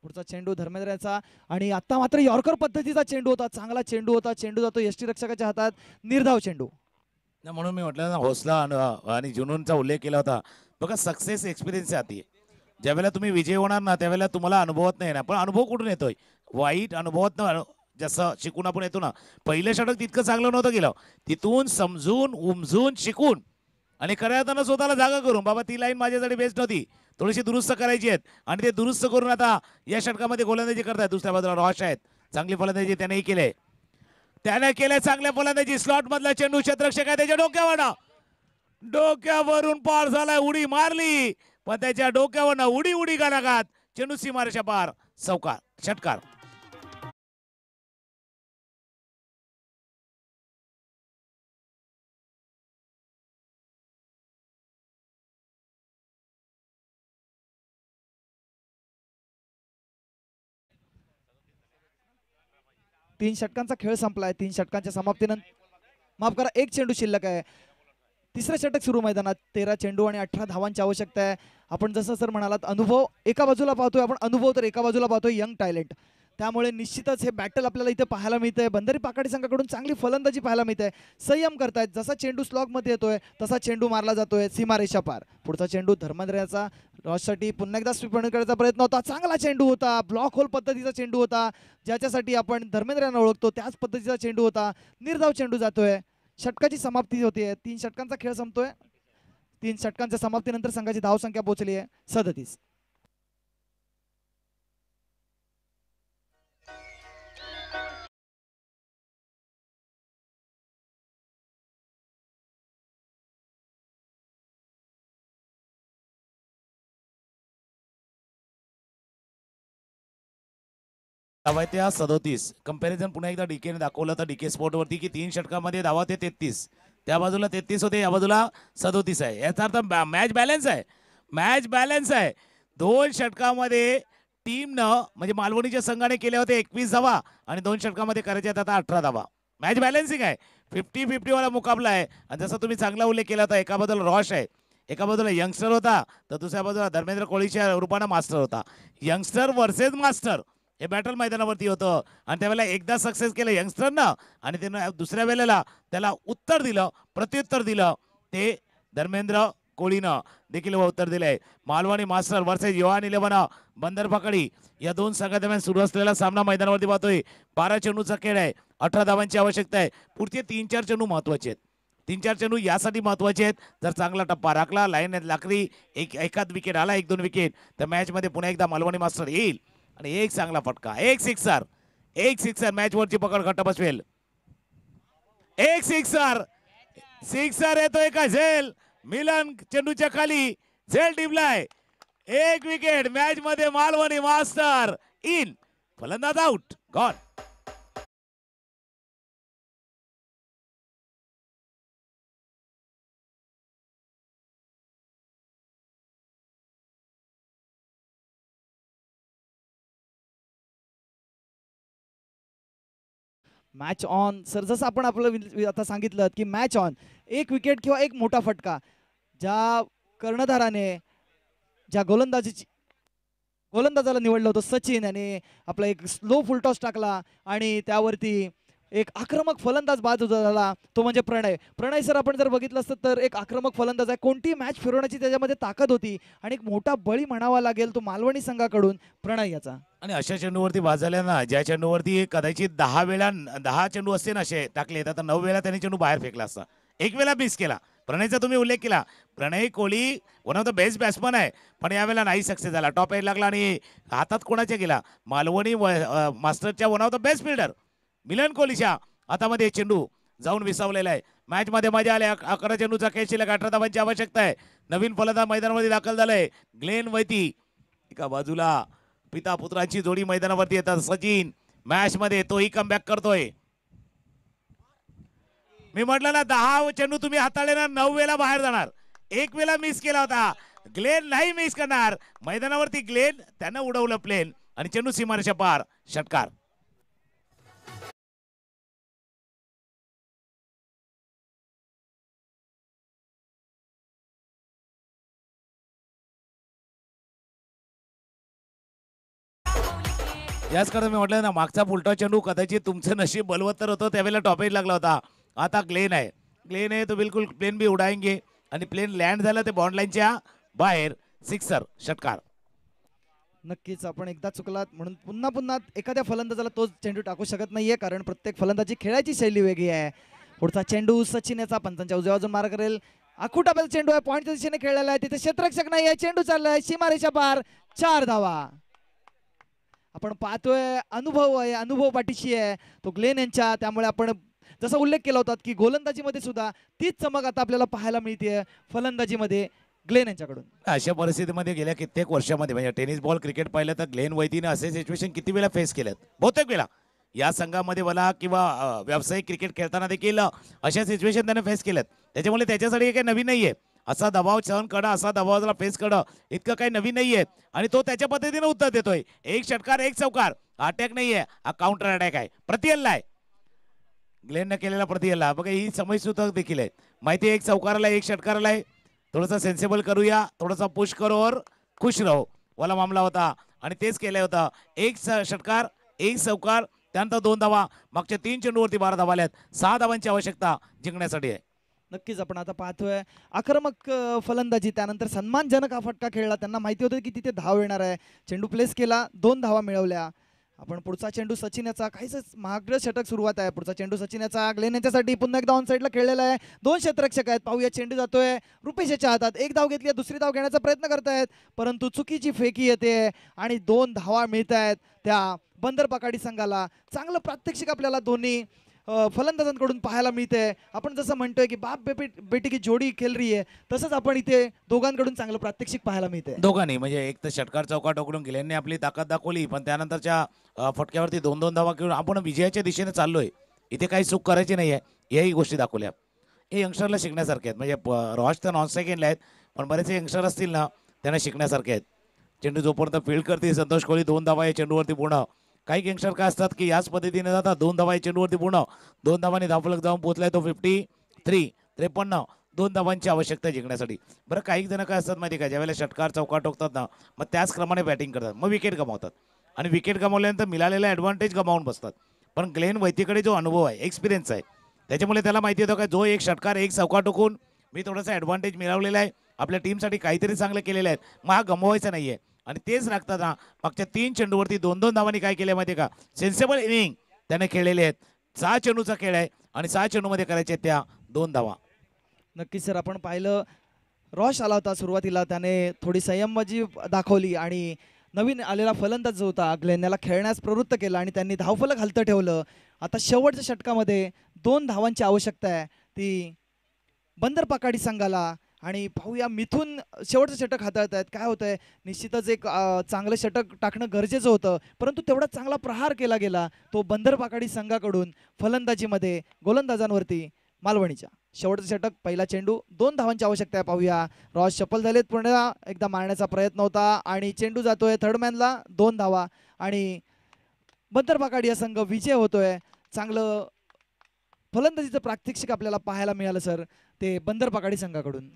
पुढचा चेंडू धर्मेंद्रचा आणि आता मात्र यॉर्कर पद्धतीचा चेंडू होता, चांगला चेंडू होता, चेंडू जातो यष्टीरक्षकाच्या हातात, निर्धाव चेंडू. म्हणून मी म्हटलं ना, हौसला आणि जुनूनचा उल्लेख केला होता. बघा, सक्सेस एक्सपिरियन्स आती आहे. ज्यावेळेला तुम्ही विजय होणार ना त्यावेळेला तुम्हाला अनुभवत नाही ना, पण अनुभव कुठून येतोय? वाईट अनुभवत ना, जसं शिकून आपण येतो ना. पहिलं षटक तितकं चांगलं नव्हतं गेलं, तिथून समजून उमजून शिकून आणि करताना स्वतःला जागा करून, बाबा ती लाईन माझ्यासाठी बेस्ट नव्हती, थोडीशी दुरुस्त करायची आहेत, आणि ते दुरुस्त करून आता या षटकामध्ये गोलंदाजी करतायत. दुसऱ्या बाजूला रॉश आहेत, चांगली फलंदाजी त्यानेही केले, चांगल्या फलंदाजी. स्लॉट मधला चेंडू, क्षेत्ररक्षक आहे त्याच्या डोक्यावरून पार झालाय, उडी मारली, पण त्याच्या डोक्यावरनं उडी गाणाघात, चेंडू सीमारेषा पार, चौकार, षटकार. तीन षटकांचा खेळ संपलाय. 3 षटकांच्या समाप्तीनंतर, माफ करा, 1 चेंडू शिल्लक आहे. तिसरं षटक सुरू मैदानात. 13 चेंडू आणि 18 धावांची आवश्यकता आहे. आपण जसं सर म्हणालात, अनुभव एका बाजूला पाहतोय आपण, अनुभव तर एका बाजूला पाहतोय यंग टॅलेंट. त्यामुळे निश्चितच हे बॅटल आपल्याला इथे पाहायला मिळतंय. बंदरी पाकाडी संघाकडून चांगली फलंदाजी पाहायला मिळते, संयम करतायत. जसा चेंडू स्लॉगमध्ये येतोय तसा चेंडू मारला जातोय सीमारेषा पार. पुढचा चेंडू धर्मेंद्रचा, रॉससाठी पुन्हा एकदा स्वीप करण्याचा प्रयत्न होता, चांगला चेंडू होता, ब्लॉक होल पद्धतीचा चेंडू होता, ज्याच्यासाठी आपण धर्मेंद्रना ओळखतो त्याच पद्धतीचा चेंडू होता. निर्धाव चेंडू जातोय. षटकाची समाप्ती होतीये, 3 षटकांचा खेळ संपतोय. 3 षटकांच्या समाप्तीनंतर संघाची धावसंख्या पोहोचली आहे 37. धावा त्या 37. कंपॅरिझन पुन्हा एकदा डीकेने दाखवलं तर डीके स्पोर्ट वरती की 3 षटकामध्ये धावा ते 33, त्या बाजूला 33 होते, या बाजूला 37 आहे. याचा अर्थ मॅच बॅलन्स आहे, मॅच बॅलन्स आहे. 2 षटकामध्ये टीमनं, म्हणजे मालवणीच्या संघाने केले होते 21 धावा आणि 2 षटकामध्ये करायचे आता 18 धावा. मॅच बॅलन्सिंग आहे, 50-50 वाला मुकाबला आहे. आणि जसं तुम्ही चांगला उल्लेख केला होता, एका बाजूला रॉश आहे, एका बाजूला यंगस्टर होता तर दुसऱ्या बाजूला धर्मेंद्र कोळीच्या रूपानं मास्टर होता. यंगस्टर वर्सेस मास्टर हे बॅटल मैदानावरती होतं आणि त्यावेळेला एकदा सक्सेस केलं यंगस्टरनं आणि त्यानं दुसऱ्या वेळेला त्याला उत्तर दिलं, प्रत्युत्तर दिलं. ते धर्मेंद्र कोळीनं देखील उत्तर दिलंय. मालवणी मास्टर वर्सेस युवान 11 बंदर पकडी या दोन संघादरम्यान सुरू असलेला सामना मैदानावरती पाहतोय. 12 चेंडूचा खेळ आहे, 18 धावांची आवश्यकता आहे. पुढचे 3-4 चेंडू महत्वाचे आहेत. 3-4 चेंडू यासाठी महत्वाचे आहेत, जर चांगला टप्पा राखला, लाईन लाकडी एखाद विकेट आला, 1-2 विकेट, तर मॅचमध्ये पुन्हा एकदा मालवणी मास्टर येईल आणि एक चांगला फटका, एक सिक्सर मॅचवरची पकड घट्ट बसवेल. एक सिक्सर येतोय का झेल, मिलन चेंडूच्या खाली झेल टिपलाय. एक विकेट, मॅच मध्ये मालवणी मास्टर इन, फलंदाज out, gone. Match on sir, जसं आपण आपलं आता सांगितलं की मॅच ऑन, एक विकेट किंवा एक मोठा फटका, ज्या कर्णधाराने ज्या गोलंदाजाला निवडलं होतं सचिन याने आपला एक स्लो फुलटॉस टाकला आणि त्यावरती एक आक्रमक फलंदाज बाद झाला, तो म्हणजे प्रणय सर. आपण जर बघितलं असतं तर एक आक्रमक फलंदाज आहे, कोणती मॅच फिरवण्याची त्याच्यामध्ये ताकद होती आणि एक मोठा बळी म्हणावा लागेल तो मालवणी संघाकडून प्रणय याचा. आणि अशा चेंडूवरती बाद झाल्या ना, ज्या चेंडूवरती कदाचित 10 चेंडू असते ना असे टाकले, तर 9 वेळा त्याने चेंडू बाहेर फेकला असता, एक वेळा मिस केला. प्रणयचा तुम्ही उल्लेख केला, Pranay Kohli one of the best batsman आहे, पण यावेळेला नाही सक्सेस झाला. टॉप एज लागला आणि हातात कोणाच्या गेला, मालवणी मास्टरच्या one of the best fielder Milan कोहलीच्या हातामध्ये चेंडू जाऊन विसावलेला आहे. मॅच मध्ये मजा आली. 11 चेंडूचा खेळ शिल्लक, 18 धावांची आवश्यकता आहे. नवीन फलंदाज मैदानामध्ये दाखल झालाय, ग्लेन वैती. एका बाजूला पिता पुत्रांची जोडी मैदानावरती येतात. सचिन मॅच मध्ये तोही कमबॅक करतोय. मी म्हटलं ना 10 चेंडू तुम्ही हाताळले ना, 9 वेळा बाहेर जाणार, एक वेळा मिस केला होता. ग्लेन नाही मिस करणार मैदानावरती. ग्लेन त्यानं उडवलं प्लेन आणि चेंडू सीमारेषा पार, षटकार. याच करता मी म्हटलं ना, मागचा उलटा चेंडू कदाचित तुमचं नशीब बलवत्तर होतं, त्यावेळेला टॉपेज लागला होता. आता ग्लेन आहे तो बिलकुल प्लेन भी उडाएंगे आणि प्लेन लँड झालं ते बॉन्ड लाईनच्या बाहेर, सिक्सर, षटकार. नक्कीच आपण एकदा चुकलात म्हणून पुन्हा पुन्हा एखाद्या फलंदाजाला तोच चेंडू टाकू शकत नाहीये, कारण प्रत्येक फलंदाजी खेळायची शैली वेगळी आहे. पुढचा चेंडू सचिन याचा पंचांच्या उजव्या बाजून मार करेल. आखूटाबेल चेंडू आहे, पॉईंटच्या दिशेने खेळलेला आहे, तिथे क्षेत्ररक्षक नाही आहे, चेंडू चाललाय सीमारेषा पार, 4 धावा. आपण पाहतोय अनुभव पाठीशी आहे तो ग्लेन यांच्या, त्यामुळे आपण जसा उल्लेख केला होता की गोलंदाजीमध्ये सुद्धा तीच चमक आता आपल्याला पाहायला मिळते फलंदाजीमध्ये ग्लेन यांच्याकडून. अशा परिस्थितीमध्ये गेल्या कित्येक वर्षामध्ये म्हणजे टेनिस बॉल क्रिकेट पाहिलं तर ग्लेन वैतीने असे सिच्युएशन किती वेळा फेस केल्यात, बहुतेक वेळा या संघामध्ये मला किंवा व्यावसायिक क्रिकेट खेळताना देखील अशा सिच्युएशन त्याने फेस केल्यात. त्याच्यामुळे त्याच्यासाठी काही नवीन नाहीये, असा दबाव सहन करणं, असा दबावाला फेस करणं इतकं काही नवीन नाहीये आणि तो त्याच्या पद्धतीने उत्तर देतोय. एक षटकार एक चौकार, अटॅक नाहीये, हा काउंटर अटॅक आहे, प्रतिहल्ला आहे. ग्लेनने केलेला प्रतिहल्ला बघा, ही समजसूतक देखील आहे. माहिती आहे, एक चौकाराला एक षटकाराला आहे. थोडंसं सेन्सिबल करूया, थोडासा पुश करो और खुश रहो वाला मामला होता आणि तेच केलं होतं. एक षटकार एक चौकार, त्यानंतर 2 धावा. मागच्या 3 चेंडूवरती 12 धावा आल्यात. 6 धावांची आवश्यकता जिंकण्यासाठी आहे. नक्कीच आपण आता पाहतोय आक्रमक फलंदाजी, त्यानंतर सन्मानजनक हा फटका खेळला. त्यांना माहिती होतं की तिथे धाव येणार आहे, चेंडू प्लेस केला, 2 धावा मिळवल्या. आपण पुढचा चेंडू सचिन याचा, काहीच महागडं षटक सुरुवात आहे. पुढचा चेंडू सचिन याचा, ग्लेन यांच्यासाठी पुन्हा एकदा ऑन साईडला खेळलेला आहे. 2 क्षेत्ररक्षक आहेत, पाहूया चेंडू जातोय रुपेश याच्या हातात. एक धाव घेतली, दुसरी धाव घेण्याचा प्रयत्न करतायत, परंतु चुकीची फेकी येते आणि 2 धावा मिळत आहेत त्या बंदर पकाडी संघाला. चांगलं प्रात्यक्षिक आपल्याला दोन्ही फलंदाजांकडून पाहायला मिळते. आपण जसं म्हणतोय की बाप बेटी की जोडी खेळ रही आहे, तसंच आपण इथे दोघांकडून चांगलं प्रात्यक्षिक पाहायला मिळते. दोघांनी म्हणजे एक तर षटकार चौकार टोकडून ग्लेनने आपली ताकद दाखवली, पण त्यानंतरच्या फटक्यावरती 2-2 धावा घेऊन आपण विजयाच्या दिशेने चाललोय. इथे काही चूक करायची नाही आहे, याही गोष्टी दाखवल्या. हे यंगस्टरला शिकण्यासारखे आहेत. म्हणजे रॉश तर नॉन सेकंडला आहेत, पण बरेचसे यंगस्टर असतील ना, त्यांना शिकण्यासारखे आहेत. चेंडू जोपर्यंत फील्ड करते संतोष कोहली, 2 धावा या चेंडूवरती पूर्ण. काही यंगस्टर काय असतात की याच पद्धतीने जातात, 2 धावा या चेंडूवरती पूर्ण. 2 धावांनी धावफलक जाऊन पोहोचलाय तो 53, 53. 2 धावांची आवश्यकता आहे जिंकण्यासाठी. बरं काही जण काय असतात माहिती आहे का, ज्यावेळेला षटकार चौकार ठोकतात ना, मग त्याच क्रमाने बॅटिंग करतात, मग विकेट गमावतात आणि विकेट गमावल्यानंतर मिळालेला ॲडव्हान्टेज गमावून बसतात. पण ग्लेन वैतीकडे जो अनुभव आहे, एक्सपिरियन्स आहे, त्याच्यामुळे त्याला माहिती होतं का जो एक षटकार एक चौकार ठोकून मी थोडासा ॲडव्हान्टेज मिळवलेला आहे, आपल्या टीमसाठी काहीतरी चांगलं केलेलं आहे, मग हा गमवायचा नाही आहे. आणि तेच राखतात ना, मागच्या 3 चेंडूवरती 2-2 धावांनी काय केलं माहिती आहे का, सेन्सेबल इनिंग त्याने खेळलेले आहेत. 6 चेंडूचा खेळ आहे आणि 6 चेंडूमध्ये करायचे त्या 2 धावा. नक्कीच सर, आपण पाहिलं रॉश आला होता सुरुवातीला, त्याने थोडी संयमबाजी दाखवली आणि नवीन आलेला फलंदाज जो होता ग्लेन याला खेळण्यास प्रवृत्त केलं आणि त्यांनी धावफलक हलतं ठेवलं. आता शेवटच्या षटकामध्ये 2 धावांची आवश्यकता आहे ती बंदर पाकाडी संघाला. आणि पाहूया मिथून शेवटचं षटक हाताळत आहेत, काय होतंय. निश्चितच एक चांगलं षटक टाकणं गरजेचं होतं, परंतु तेवढा चांगला प्रहार केला गेला तो बंदर पाकाडी संघाकडून फलंदाजीमध्ये गोलंदाजांवरती मालवणीच्या. शेवटचं षटक, पहिला चेंडू, 2 धावांची आवश्यकता आहे. पाहूया रॉस चप्पल झालेत, पुन्हा एकदा मारण्याचा प्रयत्न होता आणि चेंडू जातोय थर्डमॅनला, 2 धावा आणि बंदर पाकाडी या संघ विजय होतोय. चांगलं फलंदाजीचं प्रात्यक्षिक आपल्याला पाहायला मिळालं सर ते बंदर पाकाडी संघाकडून.